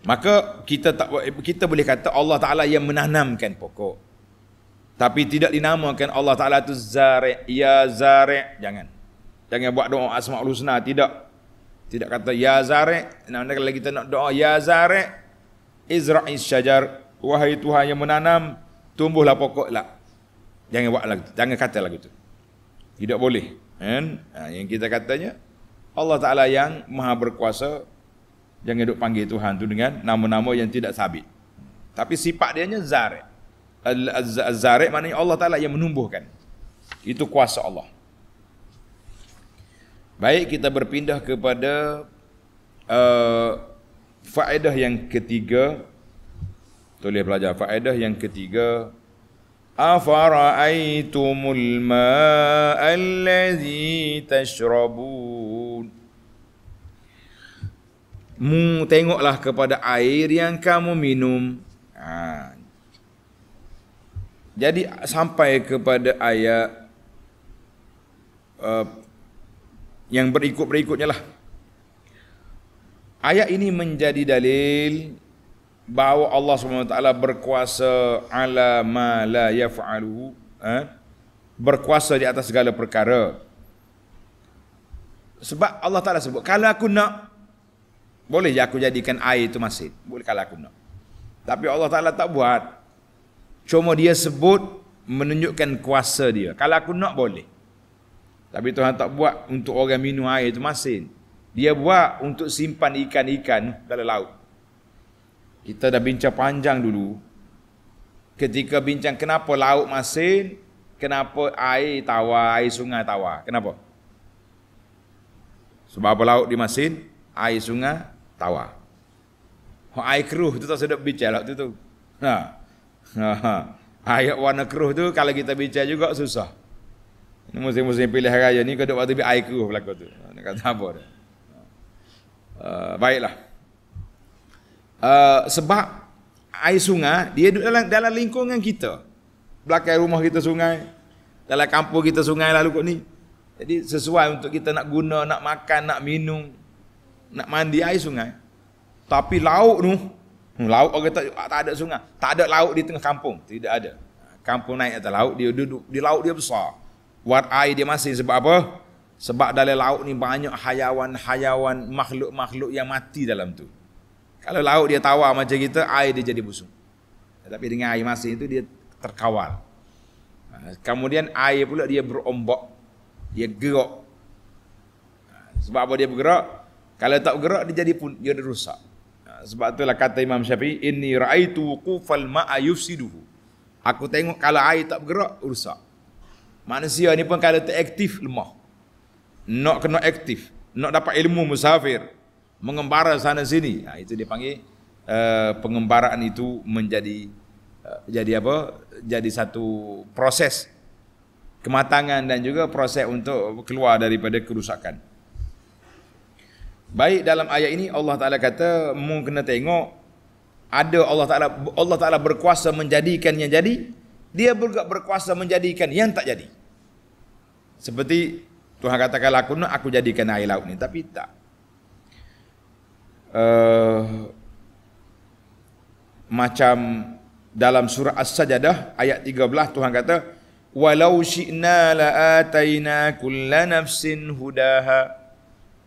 Maka kita boleh kata Allah Taala yang menanamkan pokok. Tapi tidak dinamakan Allah Taala tu zari', ya zari'. Jangan buat doa Asmaul Husna, tidak. Tidak kata ya zari'. Kalau kita nak doa ya zari' izra'is syajar, wahai Tuhan yang menanam, tumbuhlah pokok lah. Jangan buat lagi, jangan kata lagu tu. Tidak boleh. Kan? Yang kita katanya Allah Taala yang Maha berkuasa. Jangan duk panggil Tuhan tu dengan nama-nama yang tidak sabit. Tapi sifat dia nya zari'. Az-zari' maknanya Allah Taala yang menumbuhkan. Itu kuasa Allah. Baik, kita berpindah kepada faedah yang ketiga. Boleh belajar faedah yang ketiga. Afara'aitumul ma'a allazi tashrabun. Tengoklah kepada air yang kamu minum. Jadi sampai kepada ayat yang berikutnya lah. Ayat ini menjadi dalil bahawa Allah SWT berkuasa ala ma la yaf'aluhu, berkuasa di atas segala perkara. Sebab Allah Ta'ala sebut, kalau aku nak, boleh je aku jadikan air itu masin. Boleh kalau aku nak. Tapi Allah Ta'ala tak buat. Cuma dia sebut menunjukkan kuasa dia. Kalau aku nak boleh. Tapi Tuhan tak buat untuk orang minum air itu masin. Dia buat untuk simpan ikan-ikan dalam laut. Kita dah bincang panjang dulu. Ketika bincang kenapa laut masin, kenapa air tawar, air sungai tawar. Kenapa? Sebab apa laut dia masin, air sungai tawar. Air keruh tu tak sedap bincang laut tu. Ayat warna keruh tu kalau kita bincang juga susah. Ini musim-musim pilihan raya ni kedua waktu air keruh berlaku tu. Nak kata apa dah. Baiklah. Sebab air sungai dia duduk dalam lingkungan kita. Belakang rumah kita sungai, dalam kampung kita sungai lalu kot ni. Jadi sesuai untuk kita nak guna, nak makan, nak minum, nak mandi air sungai. Tapi laut tu, laut orang tak ada sungai, tak ada laut di tengah kampung, tidak ada. Kampung naik atas laut, dia duduk di laut dia besar. Buat air dia masih sebab apa? Sebab dalam laut ni banyak hayawan, makhluk-makhluk yang mati dalam tu. Kalau laut dia tawar macam kita, air dia jadi busuk. Tapi dengan air masin itu dia terkawal. Kemudian air pula dia berombak, dia gerak. Sebab apa dia bergerak? Kalau tak bergerak dia jadi rusak. Sebab itulah kata Imam Syafi'i, inni ra'aitu wuqufal ma'a yufsiduhu. Aku tengok kalau air tak bergerak, rusak. Manusia ni pun kalau tak aktif, lemah. Nak kena aktif, nak dapat ilmu musafir, mengembara sana sini. Itu dia panggil pengembaraan itu menjadi jadi apa? Jadi satu proses kematangan dan juga proses untuk keluar daripada kerusakan. Baik, dalam ayat ini Allah Ta'ala kata, mu kena tengok, ada Allah Ta'ala berkuasa menjadikan yang jadi, dia juga berkuasa menjadikan yang tak jadi. Seperti Tuhan katakan, aku jadikan air laut ni, tapi tak. Macam dalam surah As-Sajdah ayat 13 Tuhan kata, walau syi'na la'ataina kulla nafsin hudaha.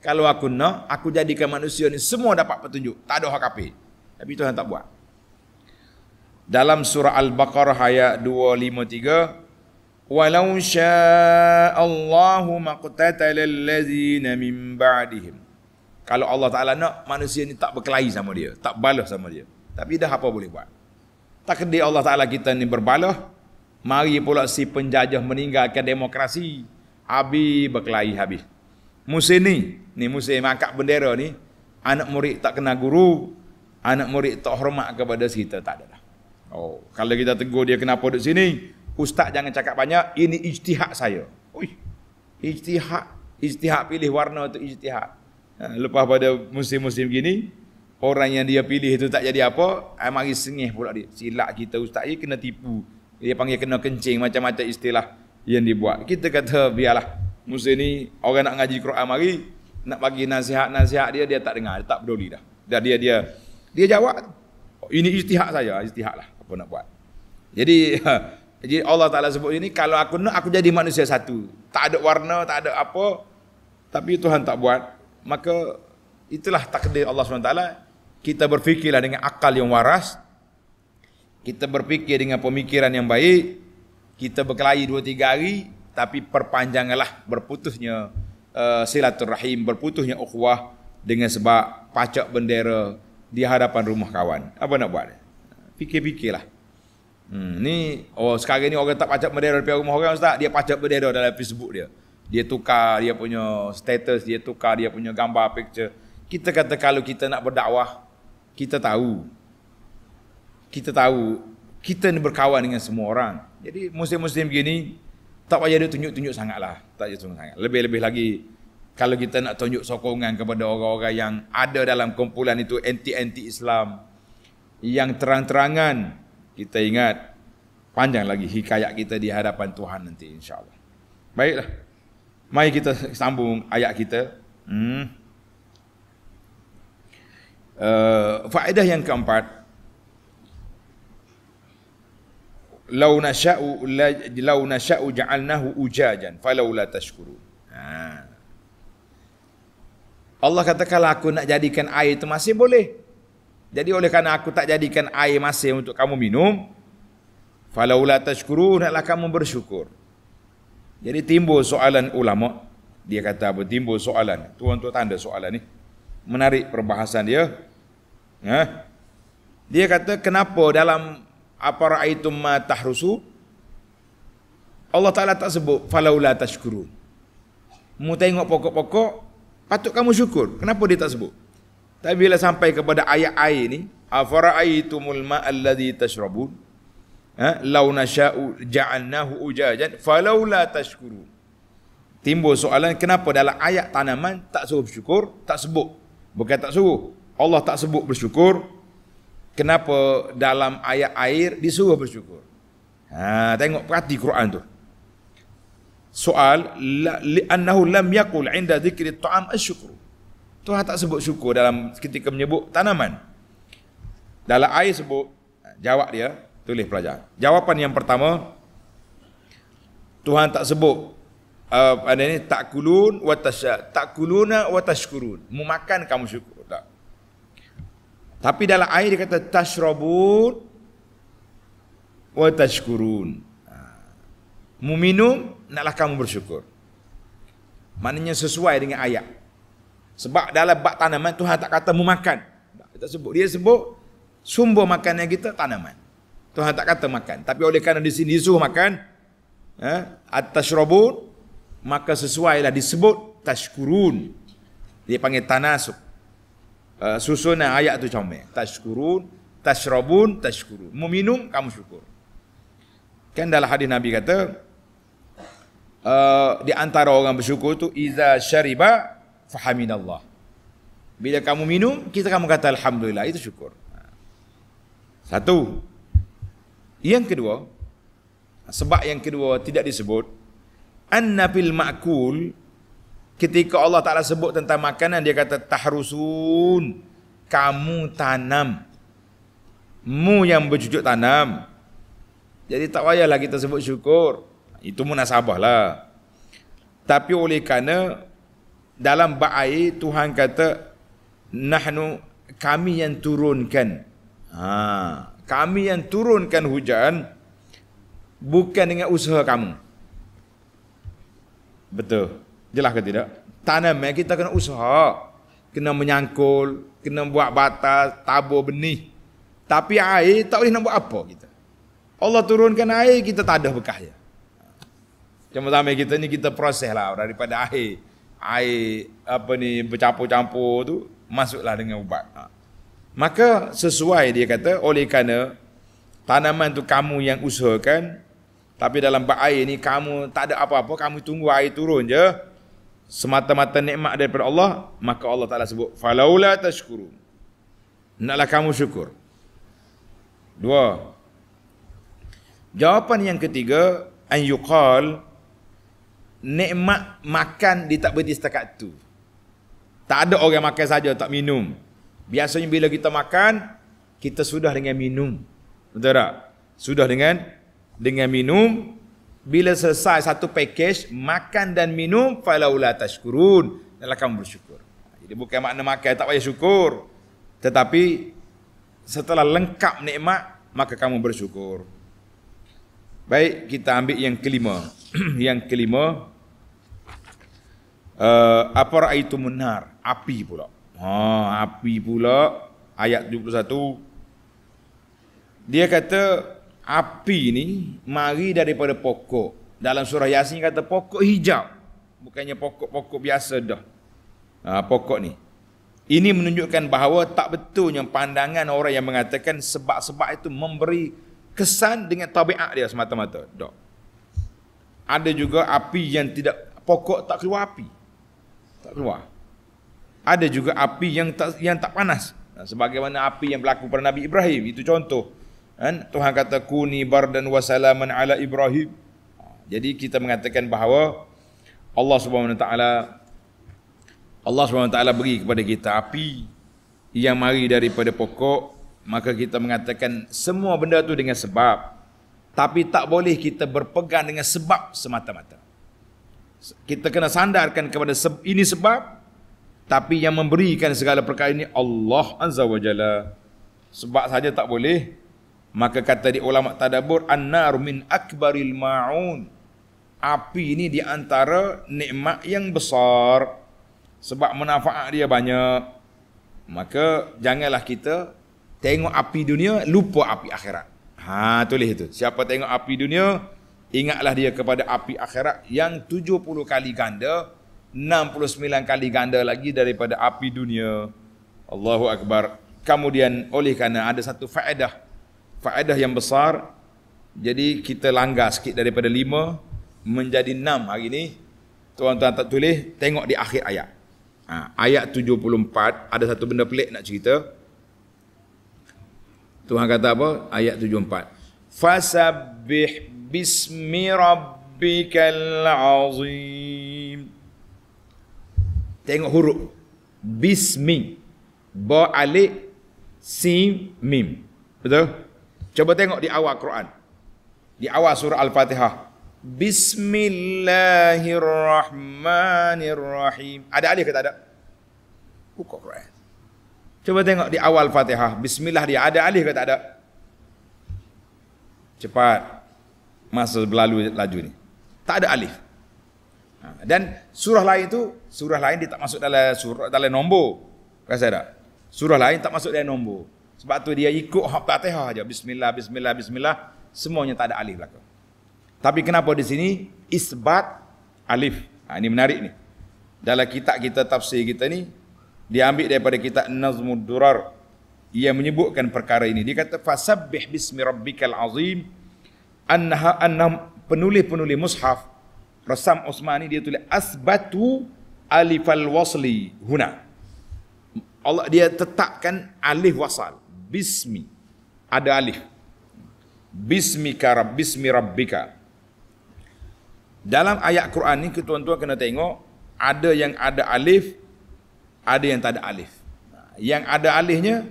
Kalau aku nak, aku jadikan manusia ni semua dapat petunjuk, tak ada hak kafir. Tapi Tuhan tak buat. Dalam surah Al-Baqarah ayat 253, walau sya'allahu maqtatala allazina min ba'dihim. Kalau Allah Ta'ala nak, manusia ni tak berkelahi sama dia, tak balas sama dia. Tapi dah apa boleh buat. Takdir Allah Ta'ala kita ni berbalah. Mari pula si penjajah meninggalkan demokrasi. Habis berkelahi habis. Musim ni musim angkat bendera ni, anak murid tak kena guru, anak murid tak hormat kepada kita, tak ada dah. Oh, kalau kita tegur dia kenapa duduk sini, ustaz jangan cakap banyak, ini ijtihad saya. Ui, ijtihad pilih warna tu ijtihad. Lepas pada musim-musim gini, orang yang dia pilih itu tak jadi apa, mari sengih pula dia. Silap kita ustaz ni kena tipu. Dia panggil kena kencing, macam-macam istilah yang dibuat. Kita kata biarlah. Musim ni orang nak ngaji Quran mari, nak bagi nasihat-nasihat dia tak dengar, dia tak peduli dah. Dan dia jawab, ini ijtihad saya, ijtihad lah, apa nak buat. Jadi Allah Ta'ala sebut ini, kalau aku nak, aku jadi manusia satu. Tak ada warna, tak ada apa, tapi Tuhan tak buat. Maka itulah takdir Allah SWT. Kita berfikirlah dengan akal yang waras, kita berfikir dengan pemikiran yang baik, kita berkelahi 2-3 hari, tapi perpanjanganlah berputusnya silaturahim, berputusnya ukhuwah dengan sebab pacak bendera di hadapan rumah kawan. Apa nak buat? Fikir-fikirlah. Ni sekarang ni orang tak pacak bendera di rumah orang, ustaz, dia pacak bendera dalam Facebook dia. Dia tukar dia punya status, dia tukar dia punya gambar picture. Kita kata kalau kita nak berdakwah, kita tahu kita ni berkawan dengan semua orang. Jadi musim-musim begini tak payah dia tunjuk-tunjuk sangatlah, tak payah tunjuk sangat. Lebih-lebih lagi kalau kita nak tunjuk sokongan kepada orang-orang yang ada dalam kumpulan itu anti Islam yang terang-terangan, kita ingat panjang lagi hikayat kita di hadapan Tuhan nanti insya-Allah. Baiklah. Mari kita sambung ayat kita. Faedah yang keempat, lau nasha'u ja'alnahu ujajan falaula tashkurun. Allah kata kalau aku nak jadikan air itu masih boleh. Jadi oleh kerana aku tak jadikan air masih untuk kamu minum, falaula tashkurun, hendaklah kamu bersyukur. Jadi timbul soalan ulama. Dia kata apa? Timbul soalan. Tuan-tuan tanda soalan ni. Menarik perbahasan dia. Dia kata kenapa dalam afara'aitum ma tahrusu Allah Ta'ala tak sebut falaula tashkurun. Mu tengok pokok-pokok, patut kamu syukur. Kenapa dia tak sebut? Tapi bila sampai kepada ayat air ni, afara'aitumul ma'alladhi tashrabun, lau nasha'u ja'alnahu ujajan falaula tashkurun. Timbul soalan kenapa dalam ayat tanaman tak suruh bersyukur, tak sebut. Bukan tak suruh, Allah tak sebut bersyukur. Kenapa dalam ayat air disuruh bersyukur? Tengok perhati Quran tu. Soal li'annahu lam yaqul 'inda dhikri at-ta'am asy-syukru. Tuhan tak sebut syukur dalam ketika menyebut tanaman. Dalam air sebut, jawab dia, tulis pelajar. Jawapan yang pertama, Tuhan tak sebut ada ni takulun wa takuluna wa tashkurun. Mu makan kamu syukur, tak. Tapi dalam air dia kata tashrabun wa tashkurun. Mu minum, naklah kamu bersyukur. Maknanya sesuai dengan ayat. Sebab dalam bab tanaman Tuhan tak kata mu makan. Tak sebut. Dia sebut sumber makanan kita tanaman. Tuhan tak kata makan. Tapi oleh kerana di sini disuruh makan, at-tashrabun, maka sesuailah disebut tashkurun. Dia panggil tanasub. Susunan ayat tu comel. Tashkurun, tashrabun, tashkurun. Mu minum, kamu syukur. Kan dalam hadis Nabi kata, di antara orang bersyukur tu iza syariba fahamidallah. Bila kamu minum, kamu kata alhamdulillah, itu syukur. Satu. Yang kedua, sebab yang kedua tidak disebut, anna fil ma'kul, ketika Allah Ta'ala sebut tentang makanan, dia kata tahrusun, kamu tanam. Mu yang bercucuk tanam. Jadi tak payahlah kita sebut syukur. Itu munasabah lah. Tapi oleh kerana dalam bab air Tuhan kata nahnu, kami yang turunkan. Kami yang turunkan hujan bukan dengan usaha kamu. Betul. Jelas ke tidak? Tanaman kita kena usaha. Kena menyangkul, kena buat batas, tabur benih. Tapi air tak boleh nak buat apa kita. Allah turunkan air, kita tak ada bekasnya. Cuma sampai kita ni kita proses lah daripada air. Air apa ni bercampur-campur tu masuklah dengan ubat. Maka sesuai dia kata, oleh kerana tanaman tu kamu yang usahakan, tapi dalam bab air ni kamu tak ada apa-apa, kamu tunggu air turun je, semata-mata nikmat daripada Allah, maka Allah Ta'ala sebut, falaula tashkurun. Naklah kamu syukur. Dua. Jawapan yang ketiga, an yuqal, nikmat makan dia tak berhenti setakat tu. Tak ada orang makan saja tak minum. Biasanya bila kita makan, kita sudah dengan minum. Betul tak? Sudah dengan minum. Bila selesai satu package makan dan minum, falaula tashkurun, hendaklah kamu bersyukur. Jadi bukan makna makan tak payah syukur, tetapi setelah lengkap nikmat maka kamu bersyukur. Baik, kita ambil yang kelima. Yang kelima, apa ra'aitumun nar? Api pula. Api pula, ayat 71. Dia kata api ni mari daripada pokok. Dalam surah Yasin kata pokok hijau. Bukannya pokok-pokok biasa dah. Pokok ni. Ini menunjukkan bahawa tak betulnya pandangan orang yang mengatakan sebab-sebab itu memberi kesan dengan tabiat dia semata-mata. Tak. Ada juga api yang tidak, pokok tak keluar api. Tak keluar. Ada juga api yang tak panas. Sebagaimana api yang berlaku pada Nabi Ibrahim, itu contoh. Kan? Tuhan kata kuni bardan wa salaman ala Ibrahim. Jadi kita mengatakan bahawa Allah Subhanahu wa taala beri kepada kita api yang mari daripada pokok, maka kita mengatakan semua benda tu dengan sebab. Tapi tak boleh kita berpegang dengan sebab semata-mata. Kita kena sandarkan kepada ini sebab, tapi yang memberikan segala perkara ini Allah Azza wa Jalla. Sebab saja tak boleh. Maka kata di ulama tadabbur, an-nar min akbaril ma'un. Api ini di antara nikmat yang besar, sebab manfaat dia banyak. Maka janganlah kita tengok api dunia, lupa api akhirat. Tulis itu. Siapa tengok api dunia, ingatlah dia kepada api akhirat yang 70 kali ganda, 69 kali ganda lagi daripada api dunia. Allahu Akbar. Kemudian oleh kerana ada satu faedah yang besar, jadi kita langgar sikit daripada 5 menjadi 6 hari ni. Tuan-tuan tak tulis, tengok di akhir ayat. Ayat 74, ada satu benda pelik nak cerita. Tuhan kata apa? Ayat 74. Fasabbih bismi rabbikal azim. Tengok huruf. Bismi. Ba alif, sin, mim. Betul? Coba tengok di awal Quran. Di awal surah Al-Fatihah. Bismillahirrahmanirrahim. Ada alif ke tak ada? Buka Quran. Coba tengok di awal Fatihah. Bismillah dia ada alif ke tak ada? Cepat. Masa berlalu laju ni. Tak ada alif. Dan surah lain tu, surah lain dia tak masuk dalam nombor. Rasa tak? Surah lain tak masuk dalam nombor. Sebab tu dia ikut Fatihah aja. Bismillah, bismillah, bismillah. Semuanya tak ada alif belakang. Tapi kenapa di sini isbat alif? Ini menarik ni. Dalam kitab kita tafsir kita ni, diambil daripada kitab Nazmud Durar. Ia menyebutkan perkara ini. Dia kata fasabbih bismi rabbikal azim. Anna penulis-penulis mushaf Rasam Osmani dia tulis asbatu alifal wasli huna. Allah dia tetapkan alif wasal. Bismi. Ada alif. Bismika bismi rabbika. Dalam ayat Quran ni tuan-tuan kena tengok, ada yang ada alif, ada yang tak ada alif. Yang ada alifnya,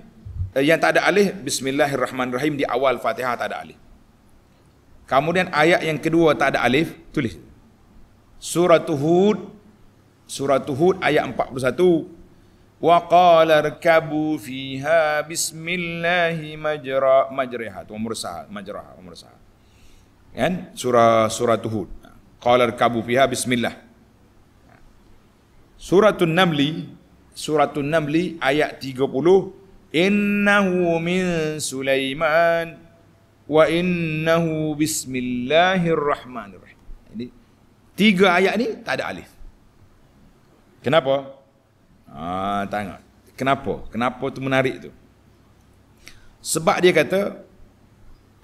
yang tak ada alif, bismillahirrahmanirrahim di awal Fatihah tak ada alif. Kemudian ayat yang kedua tak ada alif, tulis. Surah Hud ayat 41. Wa qala rkabu fiha bismillahi majraha wa mursaha majraha wa mursaha. Kan? Surah Hud. Qala rkabu fiha bismillah. Suratul Namli ayat 30, innahu min Sulaiman wa innahu bismillahirrahmanirrahim. Ini 3 ayat ni tak ada alif. Kenapa? Tengok. Kenapa tu menarik tu? Sebab dia kata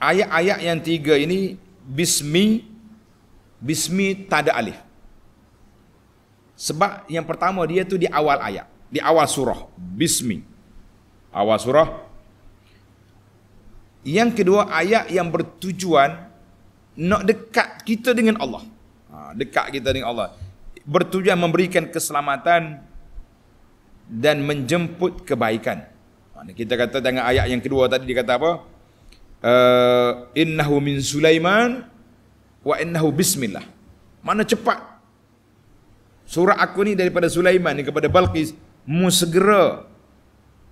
ayat-ayat yang 3 ini bismi tak ada alif. Sebab yang pertama dia tu di awal ayat, di awal surah, bismi. Awal surah. Yang kedua ayat yang bertujuan nak dekat kita dengan Allah. Dekat kita dengan Allah. Bertujuan memberikan keselamatan dan menjemput kebaikan. Kita kata dengan ayat yang kedua tadi dia kata apa? Innahu min Sulaiman wa innahu bismillah. Mana cepat surah aku ni daripada Sulaiman ni kepada Balqis, mu segera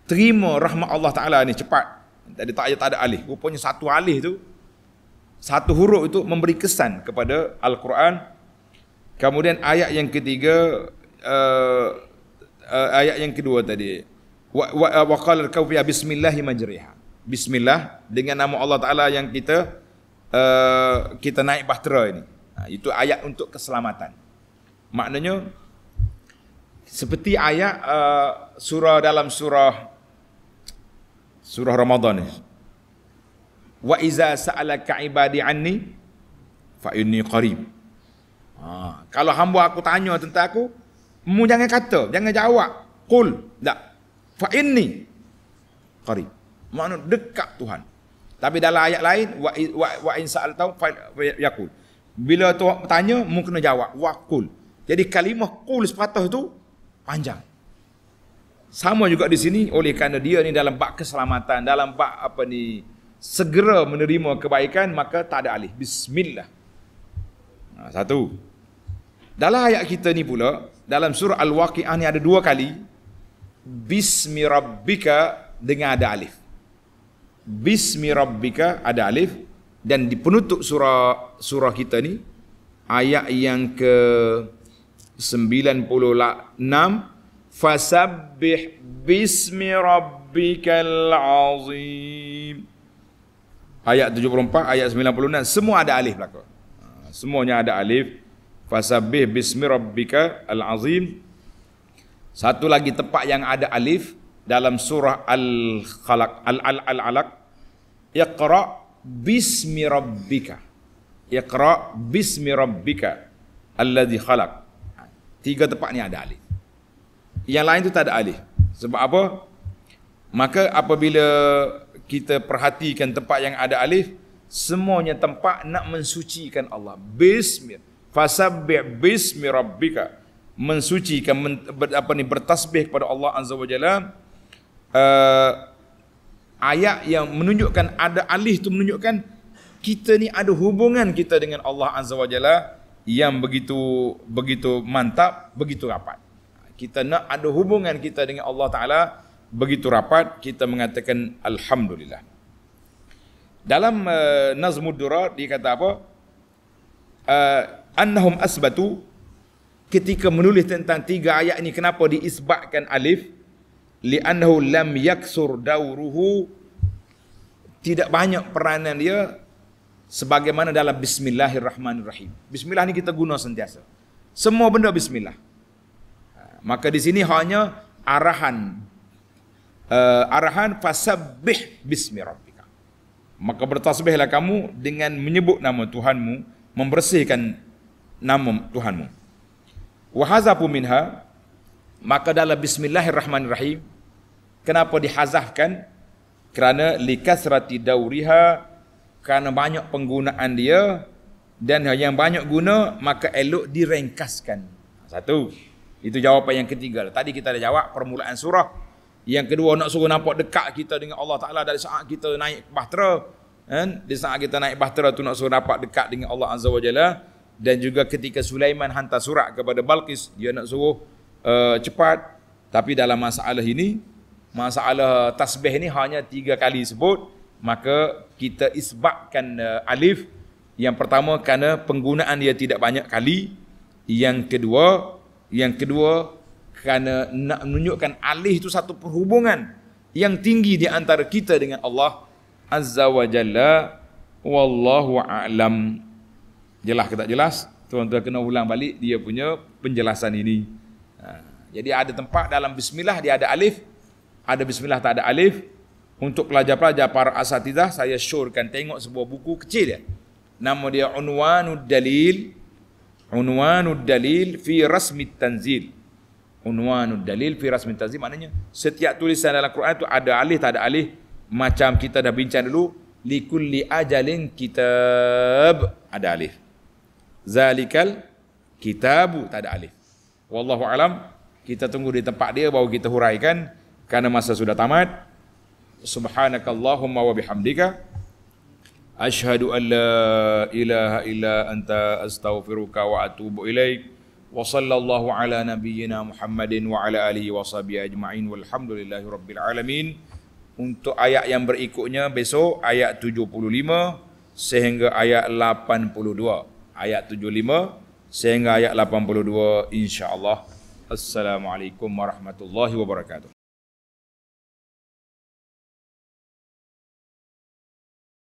terima rahmat Allah Ta'ala ni cepat. Tak ada alif. Rupanya satu alif tu, satu huruf itu memberi kesan kepada Al-Quran. Kemudian ayat yang ketiga, ayat yang kedua tadi, wa qala al-kawfi bismillahi majriha. Bismillah, dengan nama Allah Ta'ala yang kita naik bahtera ini. Itu ayat untuk keselamatan. Maknanya seperti ayat surah dalam surah Ramadan ni. Wa iza sa'alaka ibadi anni fa inni qarib. Kalau hamba aku tanya tentang aku, mu jangan kata, jangan jawab qul, tak. Fa inni qarib. Makna dekat Tuhan. Tapi dalam ayat lain wa in sa'altau fa yaqul. Bila Tuhan bertanya, mu kena jawab wa qul. Jadi kalimah qul sepatah itu panjang. Sama juga di sini, oleh kerana dia ni dalam bab keselamatan, dalam bab segera menerima kebaikan, maka tak ada alif. Bismillah. Satu. Dalam ayat kita ni pula, dalam surah Al-Waqi'ah ni ada 2 kali Bismi Rabbika dengan ada alif. Bismi Rabbika ada alif, dan di penutup surah kita ni ayat yang ke 96, fasabbih bismi rabbikal azim. Ayat 74, ayat 96 semua ada alif belaka. Semuanya ada alif. Fasabbih bismi rabbikal azim. Satu lagi tempat yang ada alif dalam surah Al-Khalaq, Al-Alaq, Iqra bismi rabbika. Iqra bismi rabbika alladzi khalaq. 3 tempat ni ada alif. Yang lain tu tak ada alif. Sebab apa? Maka apabila kita perhatikan tempat yang ada alif, semuanya tempat nak mensucikan Allah. Bismi, fasabbih bismi rabbika, mensucikan, bertasbih kepada Allah Azza wa Jalla. Ayat yang menunjukkan ada alif tu menunjukkan kita ni ada hubungan kita dengan Allah Azza wa Jalla yang begitu mantap, begitu rapat. Kita nak ada hubungan kita dengan Allah Ta'ala begitu rapat, kita mengatakan Alhamdulillah. Dalam Nazmud Durar dia kata apa? Annahum asbatu, ketika menulis tentang 3 ayat ini, kenapa diisbatkan alif? Li'annahu lam yaksur dauruhu, tidak banyak peranan dia sebagaimana dalam Bismillahirrahmanirrahim. Bismillah ni kita guna sentiasa. Semua benda bismillah. Maka di sini hanya arahan fasabbih bismi rabbika. Maka bertasbihlah kamu dengan menyebut nama Tuhanmu, membersihkan nama Tuhanmu. Wa hazafu minha, maka dalam Bismillahirrahmanirrahim kenapa dihazafkan? Kerana likasrati dauriha, kerana banyak penggunaan dia, dan yang banyak guna maka elok direngkaskan. Satu. Itu jawapan yang ketiga. Tadi kita dah jawab permulaan surah. Yang kedua, nak suruh nampak dekat kita dengan Allah Ta'ala dari saat kita naik bahtera. Di saat kita naik bahtera tu nak suruh nampak dekat dengan Allah Azza wa Jalla. Dan juga ketika Sulaiman hantar surat kepada Balqis, dia nak suruh cepat. Tapi dalam masalah ini, masalah tasbih ni hanya 3 kali sebut, maka kita isbatkan alif. Yang pertama kerana penggunaan dia tidak banyak kali. Yang kedua kerana nak menunjukkan alif itu satu perhubungan yang tinggi di antara kita dengan Allah Azza wa Jalla. Wallahu a'lam. Jelas ke tak jelas? Tuan-tuan kena ulang balik dia punya penjelasan ini. Jadi ada tempat dalam bismillah dia ada alif, ada bismillah tak ada alif. Untuk pelajar-pelajar para asatidzah, saya syorkan tengok sebuah buku kecil dia. Nama dia Unwanud Dalil. Unwanud Dalil fi Rasmit Tanzil. Unwanud Dalil fi Rasmit Tanzil maknanya setiap tulisan dalam Quran itu ada alif tak ada alif. Macam kita dah bincang dulu, likulli ajalin kitab ada alif. Zalikal kitabu tak ada alif. Wallahu alam. Kita tunggu di tempat dia baru kita huraikan kerana masa sudah tamat. Subhanakallahumma wa bihamdika asyhadu an la ilaha illa anta astaghfiruka wa atubu ilaik. Wa sallallahu ala nabiyyina Muhammadin wa ala alihi wa sahbihi ajma'in walhamdulillahi rabbil alamin. Untuk ayat yang berikutnya besok ayat 75 sehingga ayat 82. Ayat 75 sehingga ayat 82 insya-Allah. Assalamualaikum warahmatullahi wabarakatuh.